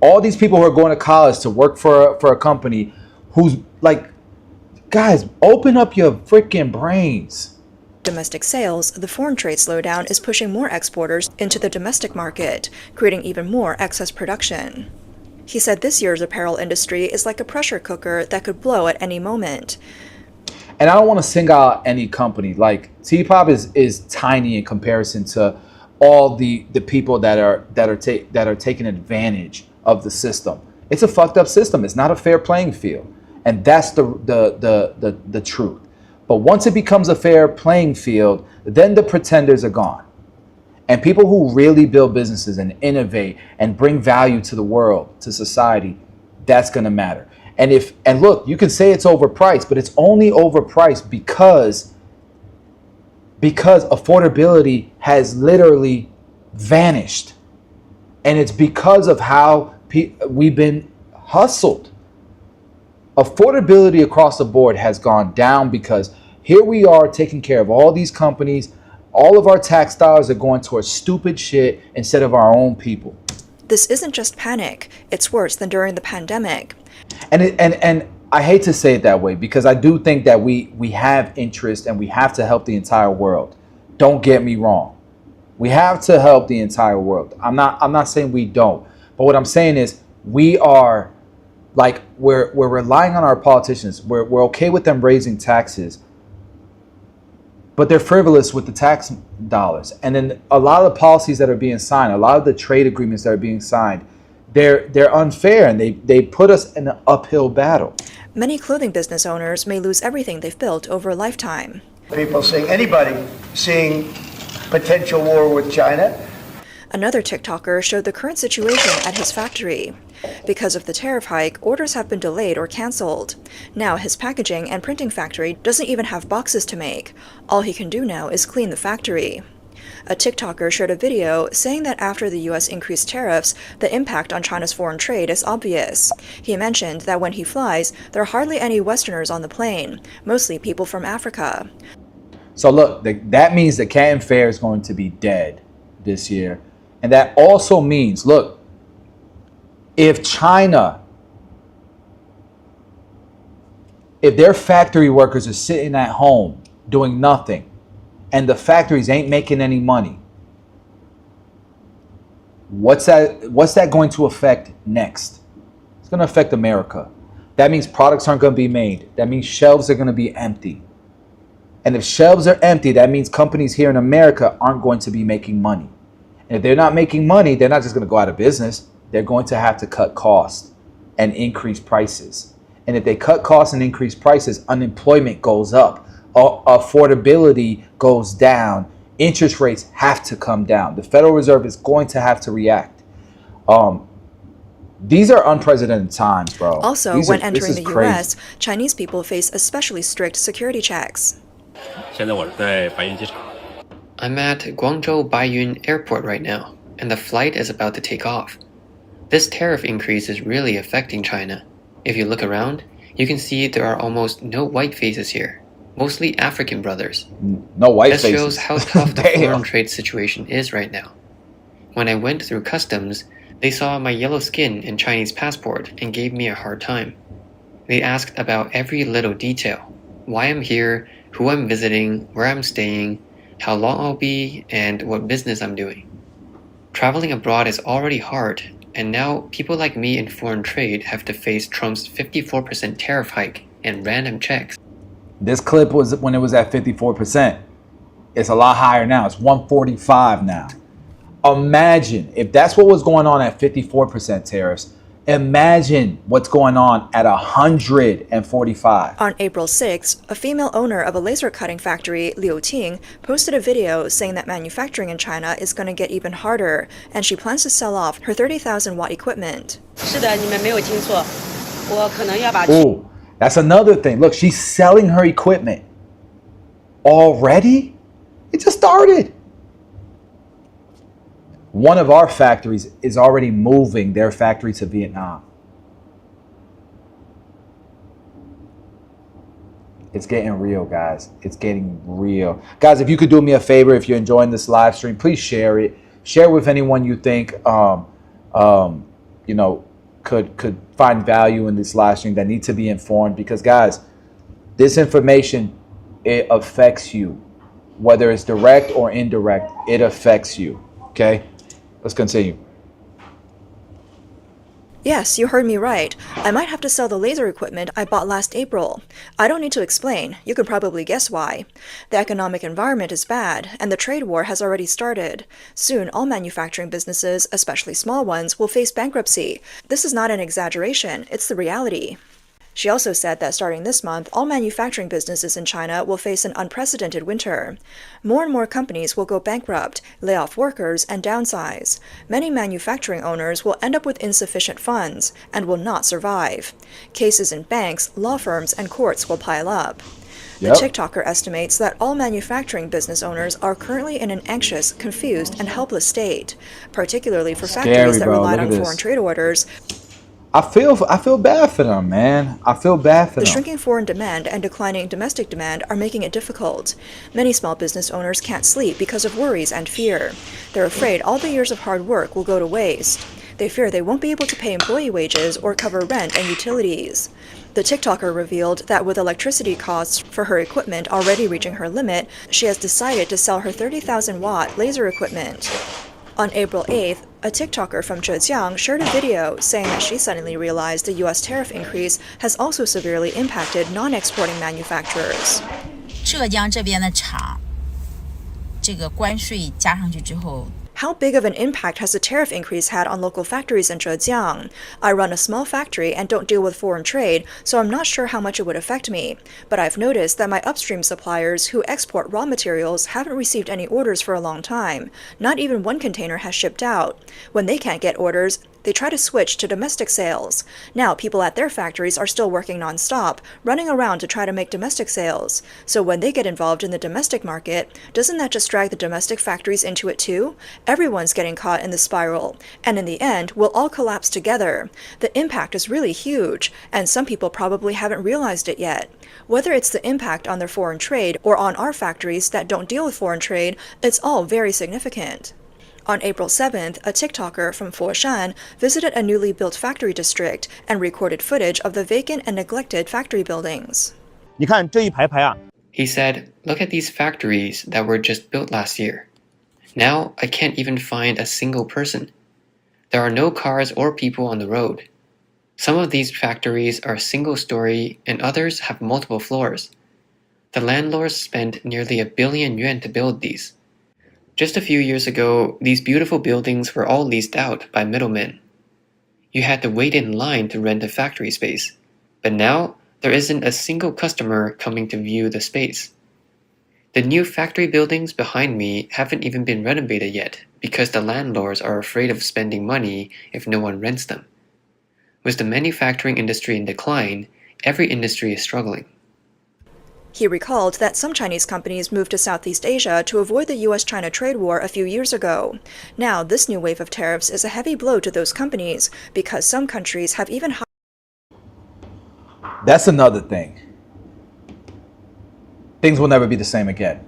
Speaker 1: all these people who are going to college to work for a company who's like, guys, open up your freaking brains.
Speaker 14: Domestic sales, the foreign trade slowdown is pushing more exporters into the domestic market, creating even more excess production. He said this year's apparel industry is like a pressure cooker that could blow at any moment.
Speaker 1: And I don't want to single out any company. Like T-Pop is tiny in comparison to all the people that are taking advantage of the system. It's a fucked up system. It's not a fair playing field, and that's the truth. But once it becomes a fair playing field, then the pretenders are gone. And people who really build businesses and innovate and bring value to the world, to society, that's going to matter. And look, you can say it's overpriced, but it's only overpriced because affordability has literally vanished. And it's because of how we've been hustled. Affordability across the board has gone down because here we are taking care of all these companies. All of our tax dollars are going towards stupid shit instead of our own people.
Speaker 14: This isn't just panic. It's worse than during the pandemic.
Speaker 1: And I hate to say it that way because I do think that we have interest and we have to help the entire world. Don't get me wrong. We have to help the entire world. I'm not saying we don't. But what I'm saying is we're relying on our politicians. We're okay with them raising taxes, but they're frivolous with the tax dollars. And then a lot of the policies that are being signed, a lot of the trade agreements that are being signed, they're unfair and they put us in an uphill battle.
Speaker 14: Many clothing business owners may lose everything they've built over a lifetime.
Speaker 2: People seeing anybody seeing potential war with China.
Speaker 14: Another TikToker showed the current situation at his factory. Because of the tariff hike, orders have been delayed or canceled. Now his packaging and printing factory doesn't even have boxes to make. All he can do now is clean the factory. A TikToker shared a video saying that after the U.S. increased tariffs, the impact on China's foreign trade is obvious. He mentioned that when he flies, there are hardly any Westerners on the plane, mostly people from Africa.
Speaker 1: So look, that means the Canton Fair is going to be dead this year. And that also means, look, if China If their factory workers are sitting at home doing nothing and the factories ain't making any money, what's that going to affect next? It's going to affect America. That means products aren't going to be made. That means shelves are going to be empty. And if shelves are empty, that means companies here in America aren't going to be making money. And if they're not making money, they're not just going to go out of business. They're going to have to cut costs and increase prices. And if they cut costs and increase prices, unemployment goes up, affordability goes down, interest rates have to come down. The Federal Reserve is going to have to react. These are unprecedented times, bro.
Speaker 14: Also, when entering the U.S., Chinese people face especially strict security checks.
Speaker 16: I'm at Guangzhou Baiyun Airport right now, and the flight is about to take off. This tariff increase is really affecting China. If you look around, you can see there are almost no white faces here, mostly African brothers.
Speaker 1: No white faces.
Speaker 16: This shows how tough the foreign trade situation is right now. When I went through customs, they saw my yellow skin and Chinese passport and gave me a hard time. They asked about every little detail: why I'm here, who I'm visiting, where I'm staying, how long I'll be, and what business I'm doing. Traveling abroad is already hard, and now people like me in foreign trade have to face Trump's 54% tariff hike and random checks.
Speaker 1: This clip was when it was at 54%. It's a lot higher now. It's 145 now. Imagine if that's what was going on at 54% tariffs. Imagine what's going on at 145.
Speaker 14: On April 6th, a female owner of a laser cutting factory, Liu Ting, posted a video saying that manufacturing in China is going to get even harder, and she plans to sell off her 30,000 watt equipment.
Speaker 1: Oh, that's another thing. Look, she's selling her equipment already. It just started. One of our factories is already moving their factory to Vietnam. It's getting real, guys. It's getting real. Guys, if you could do me a favor, if you're enjoying this live stream, please share it. Share with anyone you think could find value in this live stream, that need to be informed. Because, guys, this information, it affects you. Whether it's direct or indirect, it affects you. Okay? Let's continue.
Speaker 14: Yes, you heard me right. I might have to sell the laser equipment I bought last April. I don't need to explain. You can probably guess why. The economic environment is bad, and the trade war has already started. Soon, all manufacturing businesses, especially small ones, will face bankruptcy. This is not an exaggeration. It's the reality. She also said that starting this month, all manufacturing businesses in China will face an unprecedented winter. More and more companies will go bankrupt, lay off workers, and downsize. Many manufacturing owners will end up with insufficient funds and will not survive. Cases in banks, law firms, and courts will pile up. The TikToker estimates that all manufacturing business owners are currently in an anxious, confused, and helpless state, particularly for factories that relied on foreign trade orders.
Speaker 1: I feel bad for them, man. I feel bad for them.
Speaker 14: The shrinking foreign demand and declining domestic demand are making it difficult. Many small business owners can't sleep because of worries and fear. They're afraid all the years of hard work will go to waste. They fear they won't be able to pay employee wages or cover rent and utilities. The TikToker revealed that with electricity costs for her equipment already reaching her limit, she has decided to sell her 30,000 watt laser equipment. On April 8th, a TikToker from Zhejiang shared a video saying that she suddenly realized the U.S. tariff increase has also severely impacted non-exporting manufacturers.
Speaker 20: 浙江这边的厂，这个关税加上去之后。
Speaker 14: How big of an impact has the tariff increase had on local factories in Zhejiang? I run a small factory and don't deal with foreign trade, so I'm not sure how much it would affect me. But I've noticed that my upstream suppliers who export raw materials haven't received any orders for a long time. Not even one container has shipped out. When they can't get orders, they try to switch to domestic sales. Now, people at their factories are still working non-stop, running around to try to make domestic sales. So when they get involved in the domestic market, doesn't that just drag the domestic factories into it too? Everyone's getting caught in the spiral, and in the end, we'll all collapse together. The impact is really huge, and some people probably haven't realized it yet. Whether it's the impact on their foreign trade or on our factories that don't deal with foreign trade, it's all very significant. On April 7th, a TikToker from Foshan visited a newly built factory district and recorded footage of the vacant and neglected factory buildings.
Speaker 16: He said, "Look at these factories that were just built last year. Now I can't even find a single person. There are no cars or people on the road. Some of these factories are single-story and others have multiple floors. The landlords spent nearly $1 billion yuan to build these. Just a few years ago, these beautiful buildings were all leased out by middlemen. You had to wait in line to rent a factory space. But now, there isn't a single customer coming to view the space. The new factory buildings behind me haven't even been renovated yet because the landlords are afraid of spending money if no one rents them. With the manufacturing industry in decline, every industry is struggling."
Speaker 14: He recalled that some Chinese companies moved to Southeast Asia to avoid the US-China trade war a few years ago. Now, this new wave of tariffs is a heavy blow to those companies because some countries have even
Speaker 1: That's another thing. Things will never be the same again.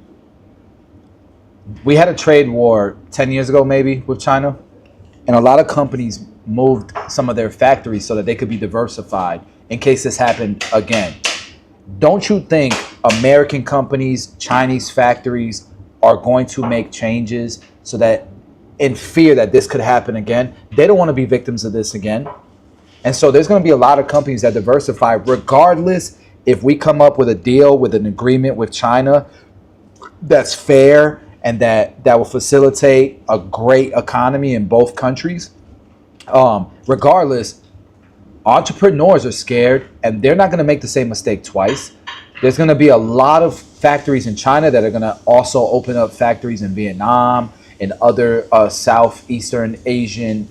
Speaker 1: We had a trade war 10 years ago, maybe, with China, and a lot of companies moved some of their factories so that they could be diversified in case this happened again. Don't you think American companies, Chinese factories are going to make changes so that, in fear that this could happen again? They don't want to be victims of this again. And so there's going to be a lot of companies that diversify regardless if we come up with a deal, with an agreement with China that's fair and that will facilitate a great economy in both countries. Regardless, entrepreneurs are scared and they're not going to make the same mistake twice. There's going to be a lot of factories in China that are going to also open up factories in Vietnam and other Southeast Asian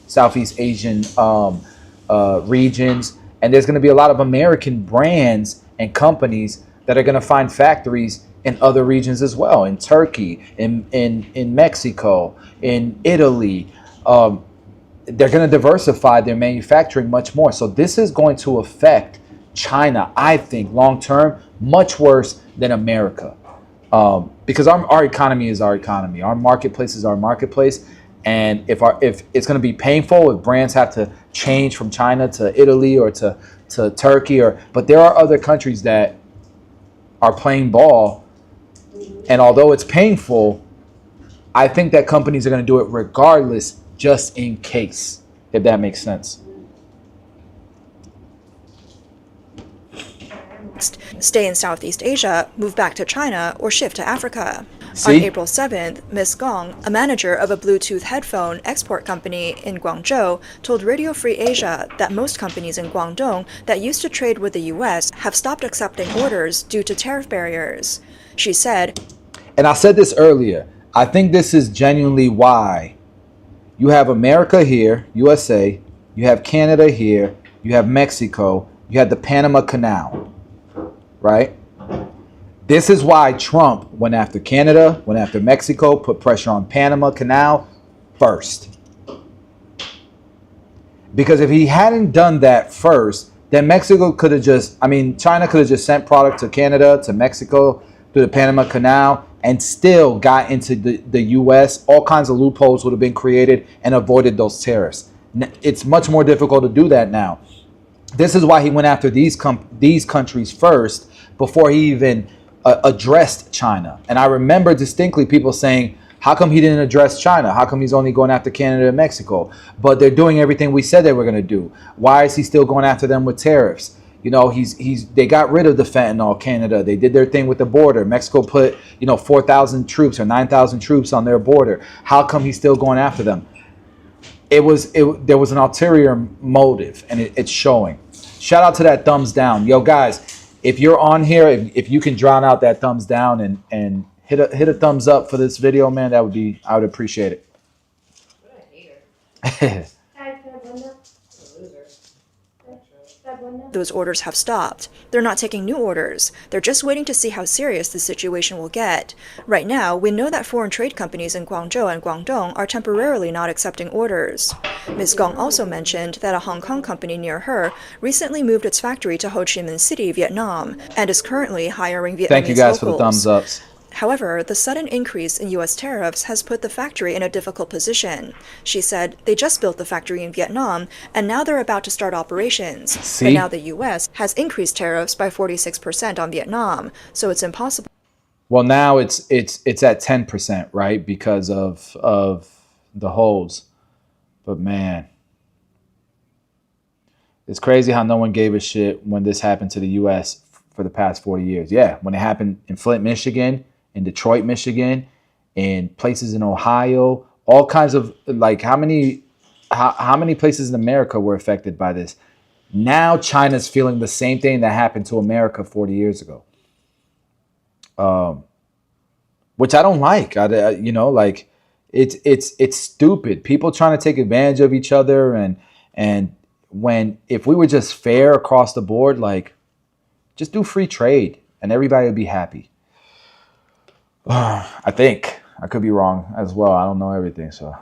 Speaker 1: regions. And there's going to be a lot of American brands and companies that are going to find factories in other regions as well, in Turkey, in Mexico, in Italy. They're going to diversify their manufacturing much more. So this is going to affect China, I think, long term, much worse than America. Because our economy is our economy. Our marketplace is our marketplace. And if it's going to be painful if brands have to change from China to Italy or to Turkey, but there are other countries that are playing ball. And although it's painful, I think that companies are going to do it regardless, just in case, if that makes sense.
Speaker 14: Stay in Southeast Asia, move back to China, or shift to Africa.
Speaker 1: See?
Speaker 14: On April 7th, Ms. Gong, a manager of a Bluetooth headphone export company in Guangzhou, told Radio Free Asia that most companies in Guangdong that used to trade with the U.S. have stopped accepting orders due to tariff barriers. She said,
Speaker 1: and I said this earlier, I think this is genuinely why you have America here, USA, you have Canada here, you have Mexico, you have the Panama Canal, right? This is why Trump went after Canada, went after Mexico, put pressure on Panama Canal first. Because if he hadn't done that first, then Mexico could have China could have just sent product to Canada, to Mexico, through the Panama Canal, and still got into the U.S. All kinds of loopholes would have been created and avoided those tariffs. It's much more difficult to do that now. This is why he went after these countries first before he even addressed China. And I remember distinctly people saying, how come he didn't address China? How come he's only going after Canada and Mexico? But they're doing everything we said they were going to do. Why is he still going after them with tariffs? You know, they got rid of the fentanyl, Canada. They did their thing with the border. Mexico put, 4,000 troops or 9,000 troops on their border. How come he's still going after them? There was an ulterior motive, and it's showing. Shout out to that thumbs down. Yo, guys, if you're on here, if you can drown out that thumbs down and hit a thumbs up for this video, man, I would appreciate it.
Speaker 14: those orders have stopped. They're not taking new orders. They're just waiting to see how serious the situation will get. Right now, we know that foreign trade companies in Guangzhou and Guangdong are temporarily not accepting orders. Ms. Gong also mentioned that a Hong Kong company near her recently moved its factory to Ho Chi Minh City, Vietnam, and is currently hiring Vietnamese
Speaker 1: Thank you guys
Speaker 14: locals.
Speaker 1: for the thumbs ups.
Speaker 14: However, the sudden increase in U.S. tariffs has put the factory in a difficult position. She said they just built the factory in Vietnam, and now they're about to start operations.
Speaker 1: See?
Speaker 14: But now the U.S. has increased tariffs by 46% on Vietnam, so it's impossible.
Speaker 1: Well, now it's at 10%, right? Because of the holds. But man, it's crazy how no one gave a shit when this happened to the U.S. for the past 40 years. Yeah, when it happened in Flint, Michigan, in Detroit, Michigan, in places in Ohio, all kinds of, like, how many places in America were affected by this? Now China's feeling the same thing that happened to America 40 years ago. Which I don't like. It's stupid. People trying to take advantage of each other, and if we were just fair across the board, like, just do free trade and everybody would be happy. I think. I could be wrong as well. I don't know everything, so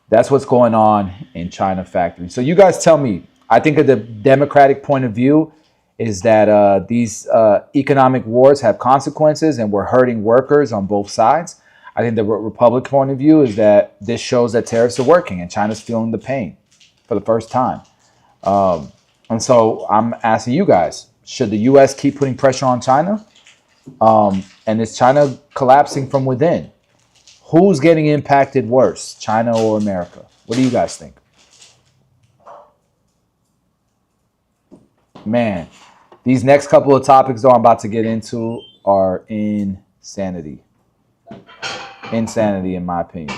Speaker 1: that's what's going on in China factory. So you guys tell me. I think of the Democratic point of view is that these economic wars have consequences and we're hurting workers on both sides. I think the Republican point of view is that this shows that tariffs are working and China's feeling the pain for the first time. And so I'm asking you guys, should the U.S. keep putting pressure on China? And is China collapsing from within? Who's getting impacted worse, China or America? What do you guys think? Man, these next couple of topics, though, I'm about to get into are insanity. Insanity, in my opinion.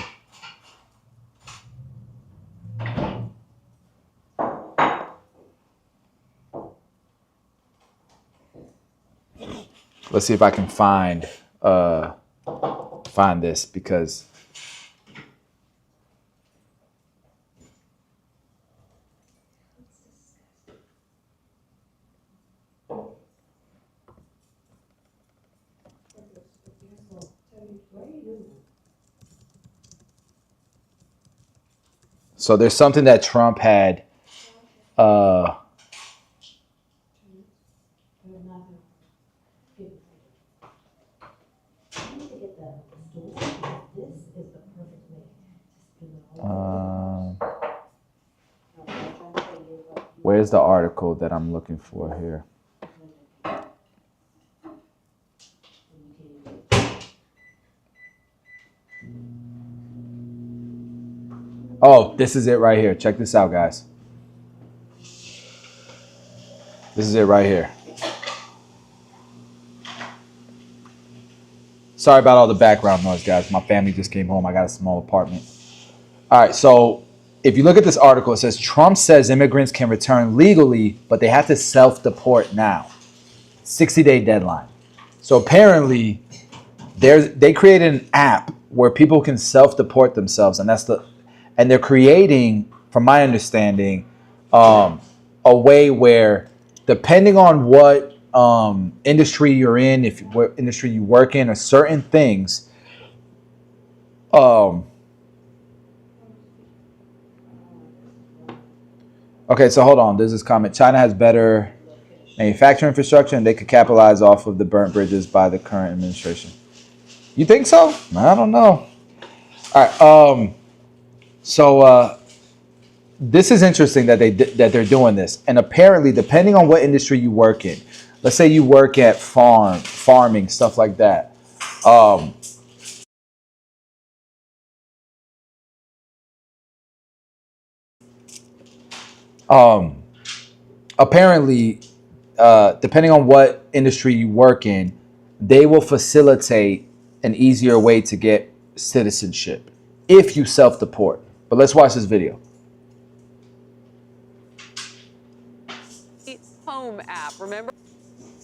Speaker 1: Let's see if I can find this, because so there's something that Trump had where's the article that I'm looking for here? Oh, this is it right here. Check this out, guys. This is it right here. Sorry about all the background noise, guys. My family just came home. I got a small apartment. All right, so if you look at this article, it says Trump says immigrants can return legally, but they have to self-deport now. 60-day deadline. So apparently, they created an app where people can self-deport themselves, and they're creating, from my understanding, a way where, depending on what industry you're in, what industry you work in, or certain things, okay, so hold on. There's this comment. China has better manufacturing infrastructure, and they could capitalize off of the burnt bridges by the current administration. You think so? I don't know. All right. So this is interesting that they're doing this, and apparently, depending on what industry you work in, let's say you work at farming, stuff like that. Apparently, depending on what industry you work in, they will facilitate an easier way to get citizenship if you self-deport. But let's watch this video.
Speaker 21: Home app, remember?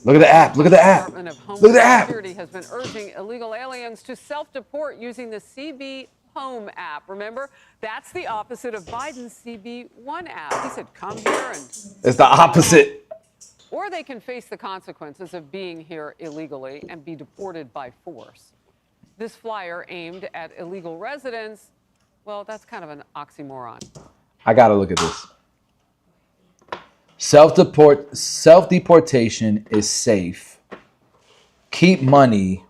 Speaker 1: Look at the app. Look at the app.
Speaker 21: Department of
Speaker 1: Look at the app.
Speaker 21: Security has been urging illegal aliens to self-deport using the CB Home app. Remember, that's the opposite of Biden's CB1 app. He said, come here and...
Speaker 1: It's the opposite.
Speaker 21: Or they can face the consequences of being here illegally and be deported by force. This flyer aimed at illegal residents, well, that's kind of an oxymoron.
Speaker 1: I got to look at this. Self-deportation is safe. keep money.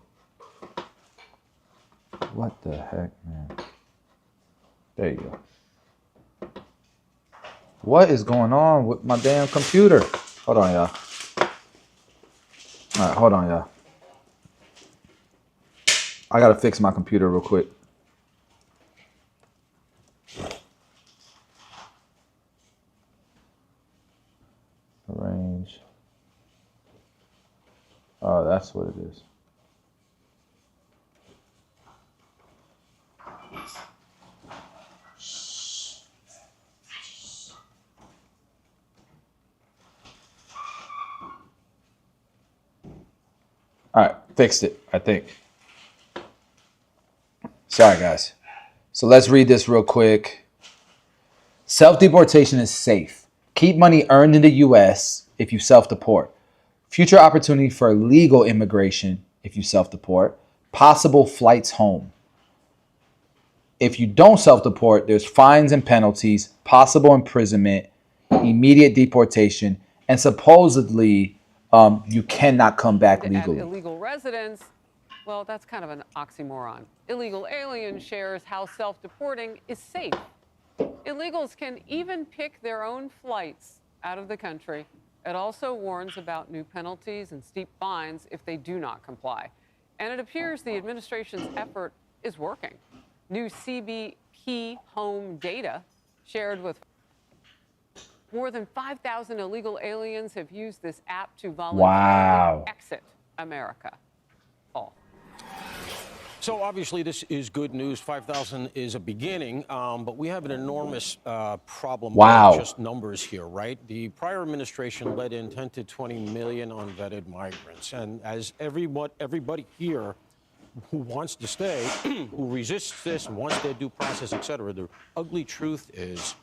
Speaker 1: What the heck, man? There you go. What is going on with my damn computer? Hold on, y'all. All right, hold on, y'all. I gotta fix my computer real quick. Arrange. Oh, that's what it is. All right, fixed it, I think. Sorry, guys. So let's read this real quick. Self-deportation is safe. Keep money earned in the U.S. if you self-deport. Future opportunity for legal immigration if you self-deport. Possible flights home. If you don't self-deport, there's fines and penalties, possible imprisonment, immediate deportation, and supposedly you cannot come back legally.
Speaker 21: At illegal residents, well, that's kind of an oxymoron. Illegal alien shares how self-deporting is safe. Illegals can even pick their own flights out of the country. It also warns about new penalties and steep fines if they do not comply. And it appears the administration's effort is working. New CBP home data shared with more than 5,000 illegal aliens have used this app to voluntarily exit America. Paul.
Speaker 4: So obviously this is good news. 5,000 is a beginning, but we have an enormous problem with just numbers here, right? The prior administration let in 10 to 20 million unvetted migrants. And as everybody here who wants to stay, who resists this and wants their due process, et cetera, the ugly truth is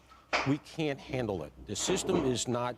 Speaker 4: we can't handle it. The system is not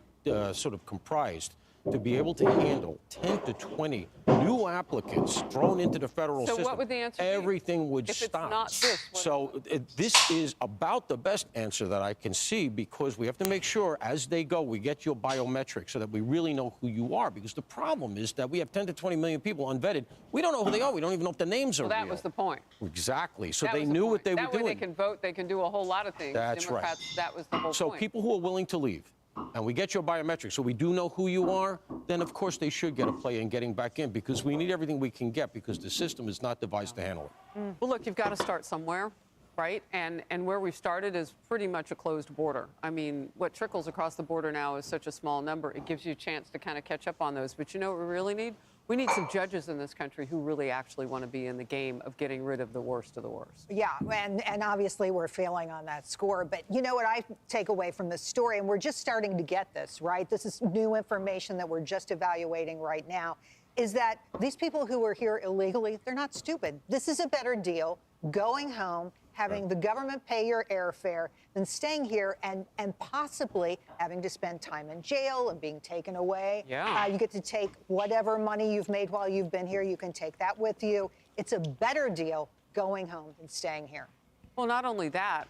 Speaker 4: sort of comprised to be able to handle 10 to 20 new applicants thrown into the federal system.
Speaker 21: So what would the answer be?
Speaker 4: Everything would
Speaker 21: if
Speaker 4: stop.
Speaker 21: It's not this,
Speaker 4: so this is about the best answer that I can see, because we have to make sure as they go, we get your biometrics so that we really know who you are. Because the problem is that we have 10 to 20 million people unvetted. We don't know who they are. We don't even know if their names are real.
Speaker 21: That was the point.
Speaker 4: Exactly. So
Speaker 21: That
Speaker 4: they
Speaker 21: was the
Speaker 4: knew
Speaker 21: point.
Speaker 4: what they were
Speaker 21: That
Speaker 4: doing.
Speaker 21: way they can vote. They can do a whole lot of things.
Speaker 4: That's
Speaker 21: Democrats,
Speaker 4: right.
Speaker 21: That was the whole
Speaker 4: so
Speaker 21: point.
Speaker 4: People who are willing to leave, and we get your biometrics, so we do know who you are, then of course they should get a play in getting back in, because we need everything we can get, because the system is not devised to handle it.
Speaker 21: Well, look, you've got to start somewhere, right? And where we've started is pretty much a closed border. I mean, what trickles across the border now is such a small number. It gives you a chance to kind of catch up on those. But you know what we really need? We need some judges in this country who really actually want to be in the game of getting rid of the worst of the worst.
Speaker 22: Yeah, and obviously we're failing on that score. But you know what I take away from this story, and we're just starting to get this, right? This is new information that we're just evaluating right now, is that these people who are here illegally, they're not stupid. This is a better deal, going home, having the government pay your airfare, than staying here and possibly having to spend time in jail and being taken away.
Speaker 21: Yeah.
Speaker 22: You get to take whatever money you've made while you've been here, you can take that with you. It's a better deal going home than staying here.
Speaker 21: Well, not only that,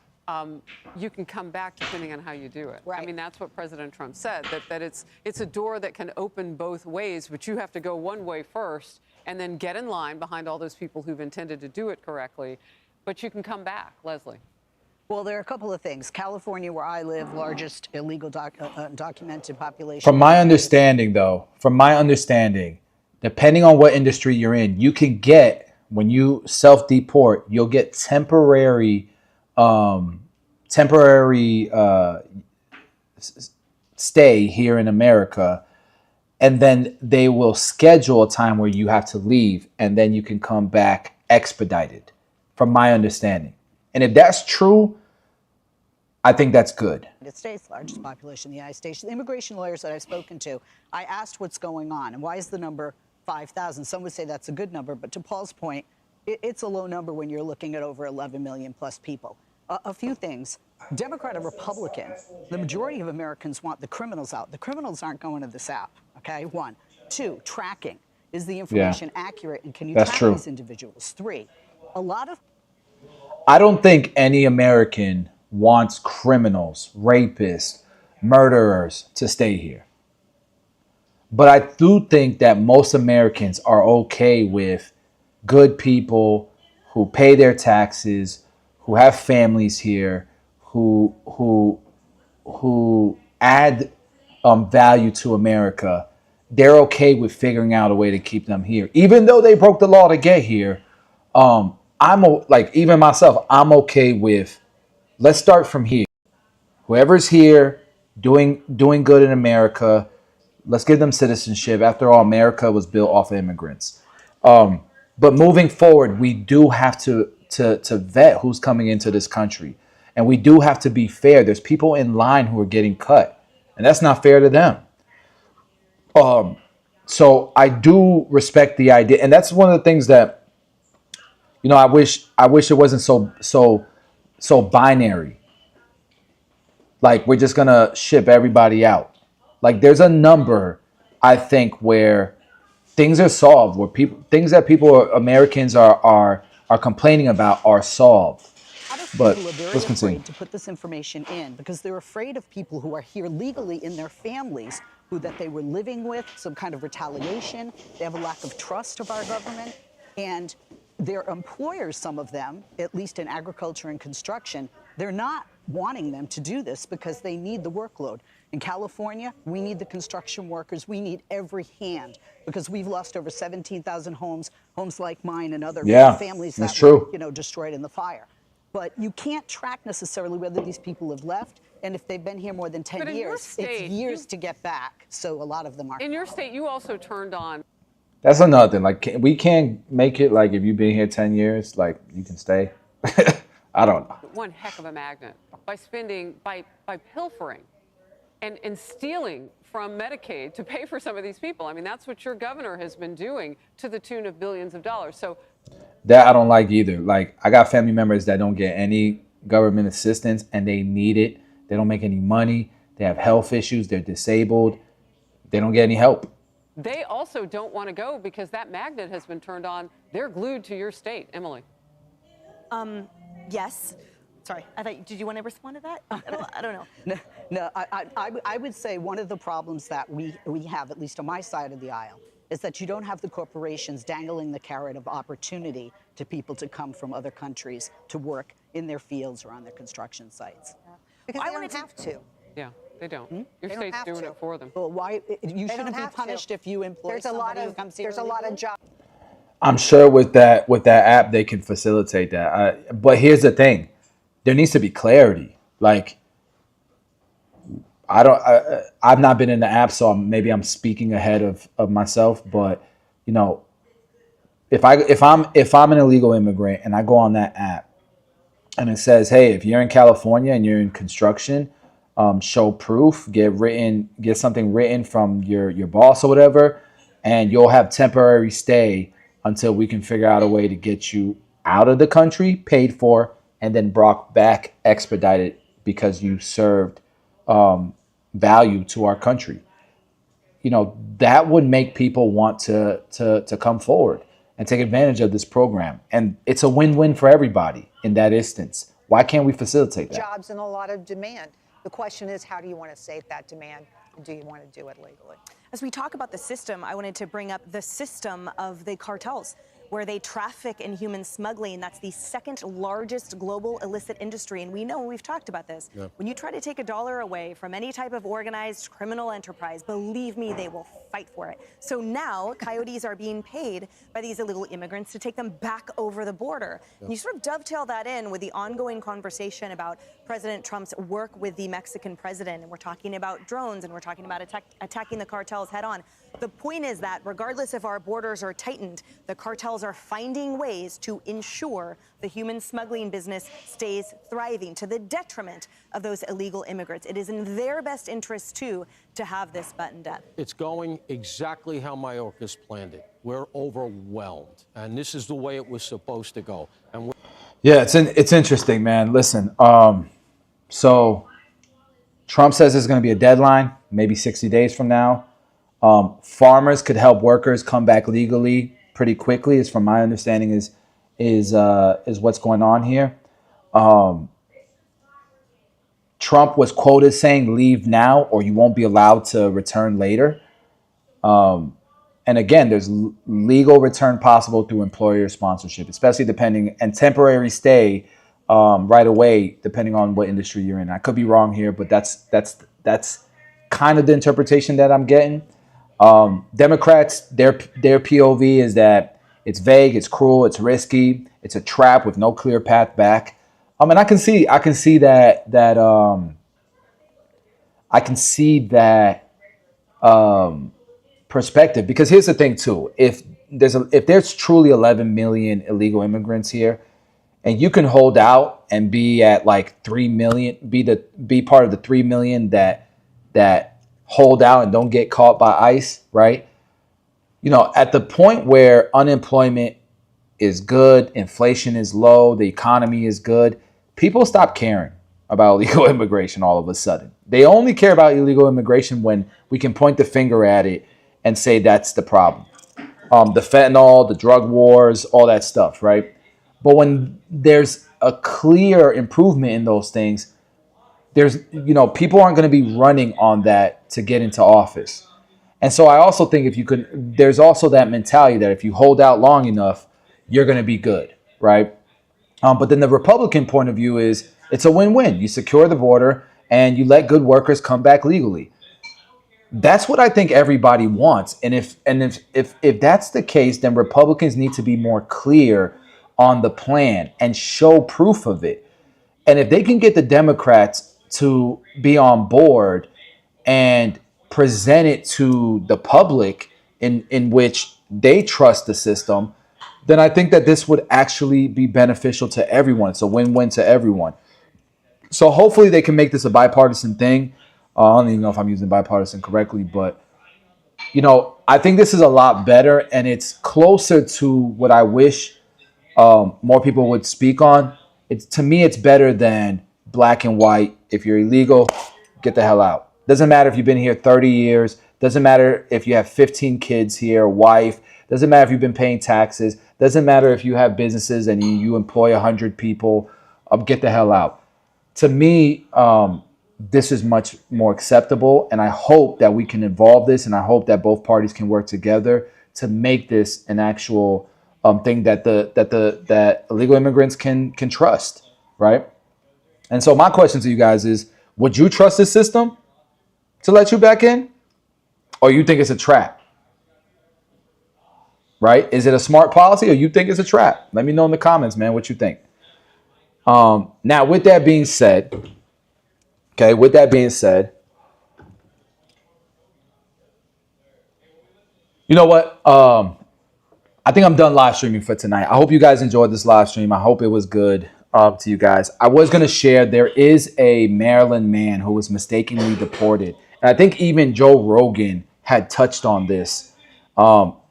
Speaker 21: you can come back depending on how you do it.
Speaker 22: Right.
Speaker 21: I mean, that's what President Trump said, that it's a door that can open both ways, but you have to go one way first and then get in line behind all those people who've intended to do it correctly. But you can come back, Leslie.
Speaker 23: Well, there are a couple of things. California, where I live, largest illegal documented population.
Speaker 1: From my understanding, depending on what industry you're in, you can get, when you self-deport, you'll get temporary stay here in America, and then they will schedule a time where you have to leave, and then you can come back expedited, from my understanding. And if that's true, I think that's good.
Speaker 23: United States, largest population in the United States. The immigration lawyers that I've spoken to, I asked what's going on and why is the number 5,000? Some would say that's a good number, but to Paul's point, it's a low number when you're looking at over 11 million plus people. A few things. Democrat or Republican, the majority of Americans want the criminals out. The criminals aren't going to this app, okay? 1. 2, tracking. Is the information accurate, and can you track these individuals? 3, a lot of...
Speaker 1: I don't think any American wants criminals, rapists, murderers to stay here. But I do think that most Americans are okay with good people who pay their taxes, who have families here, who add value to America. They're okay with figuring out a way to keep them here, even though they broke the law to get here. Like even myself, I'm okay with. Let's start from here. Whoever's here doing good in America, let's give them citizenship. After all, America was built off of immigrants. But moving forward, we do have to vet who's coming into this country, and we do have to be fair. There's people in line who are getting cut, and that's not fair to them. So I do respect the idea, and that's one of the things that I wish it wasn't so binary. Like we're just gonna ship everybody out. Like there's a number, I think, where things are solved, where things that Americans are complaining about are solved. But
Speaker 23: People are very
Speaker 1: let's continue.
Speaker 23: afraid to put this information in because they're afraid of people who are here legally in their families that they were living with, some kind of retaliation. They have a lack of trust of our government. And their employers, some of them, at least in agriculture and construction, they're not wanting them to do this because they need the workload. In California, we need the construction workers. We need every hand because we've lost over 17,000 homes like mine and other families that were, destroyed in the fire. But you can't track necessarily whether these people have left. And if they've been here more than 10 years, it's years to get back. So a lot of them are.
Speaker 21: In your state, you also turned on.
Speaker 1: That's another thing. Like we can't make it like if you've been here 10 years, like you can stay. I don't know.
Speaker 21: One heck of a magnet by spending, by pilfering and stealing from Medicaid to pay for some of these people. I mean, that's what your governor has been doing to the tune of billions of dollars. So
Speaker 1: that I don't like either. Like I got family members that don't get any government assistance and they need it. They don't make any money. They have health issues. They're disabled. They don't get any help.
Speaker 21: they also don't want to go because that magnet has been turned on. They're glued to your state. Emily.
Speaker 3: Yes. Sorry, did you want to respond to that? I don't know.
Speaker 23: No, I would say one of the problems that we have, at least on my side of the aisle, is that you don't have the corporations dangling the carrot of opportunity to people to come from other countries to work in their fields or on their construction sites.
Speaker 22: Because they don't have to.
Speaker 21: Yeah, they don't. Your
Speaker 22: They don't
Speaker 21: state's
Speaker 22: have
Speaker 21: doing
Speaker 22: to.
Speaker 21: it for them.
Speaker 23: Well, why you
Speaker 22: They
Speaker 23: shouldn't
Speaker 22: don't
Speaker 23: be
Speaker 22: have to.
Speaker 23: punished if you employ somebody who comes here
Speaker 22: There's a lot of
Speaker 23: illegally?
Speaker 22: jobs.
Speaker 1: I'm sure with that app they can facilitate that. But here's the thing: there needs to be clarity. Like, I've not been in the app, so maybe I'm speaking ahead of myself. But you know, if I'm an illegal immigrant and I go on that app and it says, hey, if you're in California and you're in construction, show proof, get something written from your boss or whatever, and you'll have temporary stay until we can figure out a way to get you out of the country, paid for, and then brought back expedited because you served value to our country. You know, that would make people want to come forward and take advantage of this program. And it's a win-win for everybody in that instance. Why can't we facilitate that?
Speaker 22: Jobs and a lot of demand. The question is, how do you want to save that demand? And do you want to do it legally?
Speaker 3: As we talk about the system, I wanted to bring up the system of the cartels, where they traffic in human smuggling. That's the second largest global illicit industry. And we know, we've talked about this, when you try to take a dollar away from any type of organized criminal enterprise, believe me, they will fight for it. So now coyotes are being paid by these illegal immigrants to take them back over the border. And you sort of dovetail that in with the ongoing conversation about President Trump's work with the Mexican president. And we're talking about drones, and we're talking about attacking the cartels head on. The point is that regardless if our borders are tightened, the cartels are finding ways to ensure the human smuggling business stays thriving to the detriment of those illegal immigrants. It is in their best interest, too, to have this buttoned up.
Speaker 4: It's going exactly how Mayorkas planned it. We're overwhelmed, and this is the way it was supposed to go. And
Speaker 1: Yeah, it's interesting, man. Listen, so Trump says there's going to be a deadline, maybe 60 days from now. Farmers could help workers come back legally pretty quickly, is from my understanding is what's going on here. Trump was quoted saying leave now or you won't be allowed to return later. And again, there's legal return possible through employer sponsorship, especially depending, and temporary stay right away, depending on what industry you're in. I could be wrong here, but that's kind of the interpretation that I'm getting. Democrats, their POV is that it's vague, it's cruel, it's risky, it's a trap with no clear path back. And I can see that perspective, because here's the thing too: if there's truly 11 million illegal immigrants here, and you can hold out and be at like 3 million, be part of the 3 million that hold out and don't get caught by ICE, right? At the point where unemployment is good, inflation is low, the economy is good, people stop caring about illegal immigration all of a sudden. They only care about illegal immigration when we can point the finger at it and say that's the problem. The fentanyl, the drug wars, all that stuff, right? But when there's a clear improvement in those things, people aren't going to be running on that to get into office. And so I also think there's also that mentality that if you hold out long enough, you're going to be good, right? But then the Republican point of view is it's a win-win. You secure the border and you let good workers come back legally. That's what I think everybody wants. And if that's the case, then Republicans need to be more clear on the plan and show proof of it. And if they can get the Democrats to be on board and present it to the public in which they trust the system, then I think that this would actually be beneficial to everyone. It's a win-win to everyone. So hopefully they can make this a bipartisan thing. I don't even know if I'm using bipartisan correctly, but I think this is a lot better, and it's closer to what I wish more people would speak on. To me, it's better than black and white. If you're illegal, get the hell out. Doesn't matter if you've been here 30 years. Doesn't matter if you have 15 kids here, wife. Doesn't matter if you've been paying taxes. Doesn't matter if you have businesses and you employ 100 people. Get the hell out. To me, this is much more acceptable, and I hope that we can evolve this, and I hope that both parties can work together to make this an actual thing that illegal immigrants can trust, right? And so my question to you guys is: would you trust this system to let you back in, or you think it's a trap? Right? Is it a smart policy, or you think it's a trap? Let me know in the comments, man, what you think. Now, with that being said, you know what? I think I'm done live streaming for tonight. I hope you guys enjoyed this live stream. I hope it was good to you guys. I was going to share, there is a Maryland man who was mistakenly deported. And I think even Joe Rogan had touched on this.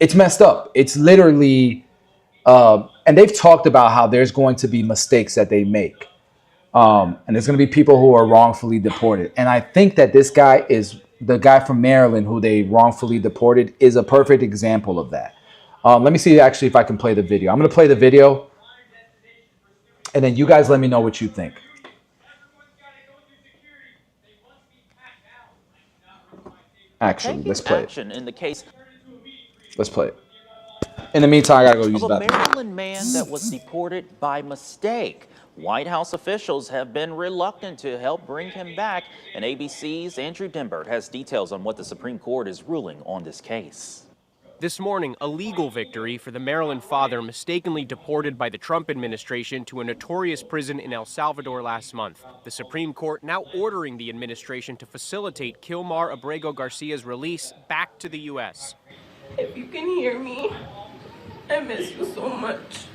Speaker 1: It's messed up. It's literally, and they've talked about how there's going to be mistakes that they make. And there's going to be people who are wrongfully deported. And I think that this guy is the guy from Maryland who they wrongfully deported is a perfect example of that. Let me see actually if I can play the video. I'm going to play the video, and then you guys let me know what you think. Actually, let's play it.
Speaker 5: In the case
Speaker 1: Let's play it. In the meantime, I got to go use
Speaker 5: of
Speaker 1: the
Speaker 5: a
Speaker 1: bathroom.
Speaker 5: Maryland man that was deported by mistake. White House officials have been reluctant to help bring him back, and ABC's Andrew Dimbert has details on what the Supreme Court is ruling on this case.
Speaker 7: This morning, a legal victory for the Maryland father mistakenly deported by the Trump administration to a notorious prison in El Salvador last month. The Supreme Court now ordering the administration to facilitate Kilmar Abrego Garcia's release back to the U.S.
Speaker 8: If you can hear me, I miss you so much.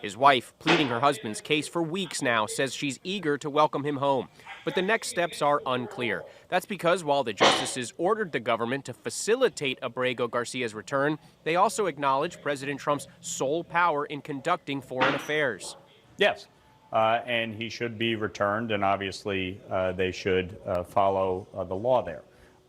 Speaker 7: His wife, pleading her husband's case for weeks now, says she's eager to welcome him home. But the next steps are unclear. That's because while the justices ordered the government to facilitate Abrego Garcia's return, they also acknowledge President Trump's sole power in conducting foreign affairs.
Speaker 24: Yes, and he should be returned, and obviously they should follow the law there.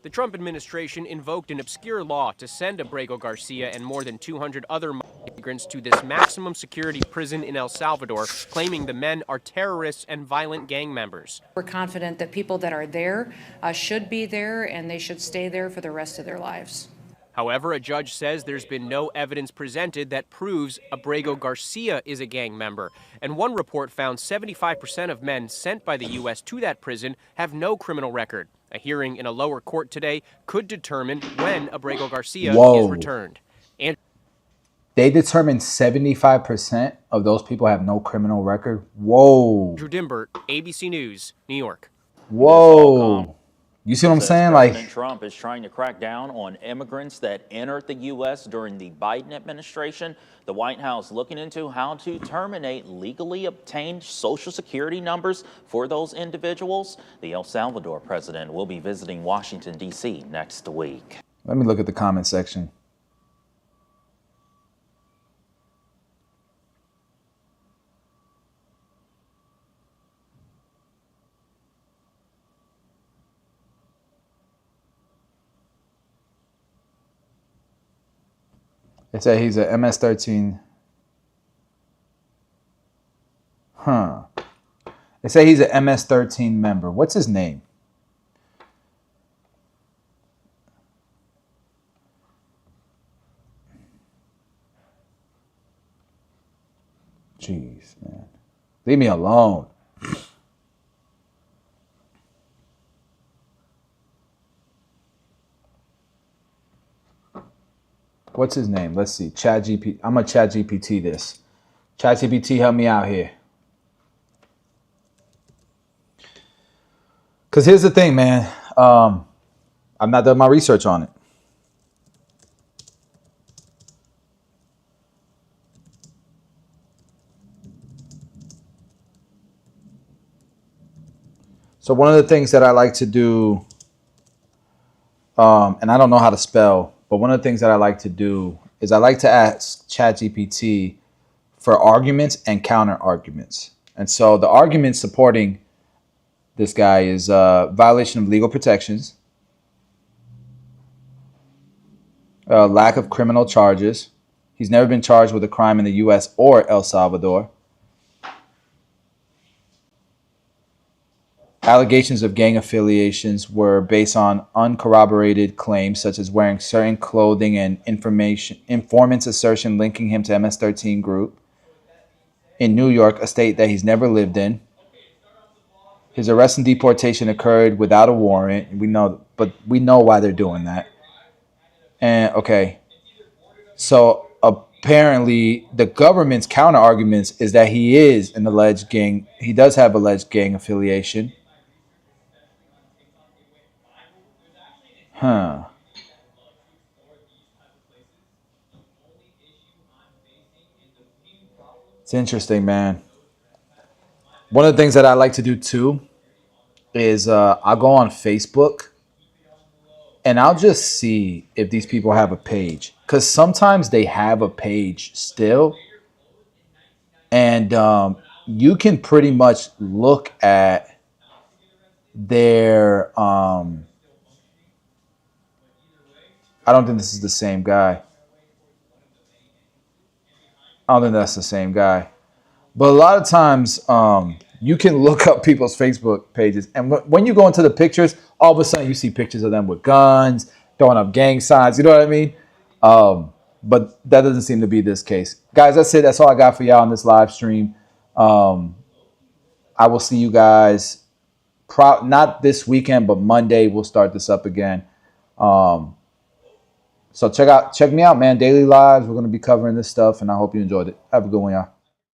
Speaker 7: The Trump administration invoked an obscure law to send Abrego Garcia and more than 200 other migrants to this maximum security prison in El Salvador, claiming the men are terrorists and violent gang members.
Speaker 25: We're confident that people that are there should be there, and they should stay there for the rest of their lives.
Speaker 7: However, a judge says there's been no evidence presented that proves Abrego Garcia is a gang member. And one report found 75% of men sent by the U.S. to that prison have no criminal record. A hearing in a lower court today could determine when Abrego Garcia is returned. And
Speaker 1: they determined 75% of those people have no criminal record. Whoa.
Speaker 7: Andrew Dimbert, ABC News, New York.
Speaker 1: Whoa. You see what I'm saying?
Speaker 5: President Trump is trying to crack down on immigrants that entered the U.S. during the Biden administration. The White House looking into how to terminate legally obtained Social Security numbers for those individuals. The El Salvador president will be visiting Washington, D.C. next week.
Speaker 1: Let me look at the comment section. It said he's a MS-13. Huh. They say he's an MS-13 member. What's his name? Jeez, man. Leave me alone. What's his name? Let's see. ChatGPT. I'm going to ChatGPT this. ChatGPT, help me out here. Because here's the thing, man. I've not done my research on it. So one of the things that I like to do, and I don't know how to spell, but one of the things that I like to do is I like to ask ChatGPT for arguments and counter arguments. And so the argument supporting this guy is violation of legal protections, lack of criminal charges. He's never been charged with a crime in the U.S. or El Salvador. Allegations of gang affiliations were based on uncorroborated claims such as wearing certain clothing and informants' assertion linking him to MS-13 group in New York, a state that he's never lived in. His arrest and deportation occurred without a warrant. We know why they're doing that. And okay, so apparently the government's counter arguments is that he is an alleged gang. He does have alleged gang affiliation. Huh. It's interesting, man. One of the things that I like to do too is I'll go on Facebook and I'll just see if these people have a page. Because sometimes they have a page still. And you can pretty much look at their... I don't think this is the same guy. I don't think that's the same guy. But a lot of times, you can look up people's Facebook pages. And when you go into the pictures, all of a sudden you see pictures of them with guns, throwing up gang signs. You know what I mean? But that doesn't seem to be this case. Guys, that's it. That's all I got for y'all on this live stream. I will see you guys not this weekend, but Monday we'll start this up again. So check me out, man. Daily lives. We're going to be covering this stuff, and I hope you enjoyed it. Have a good one, y'all.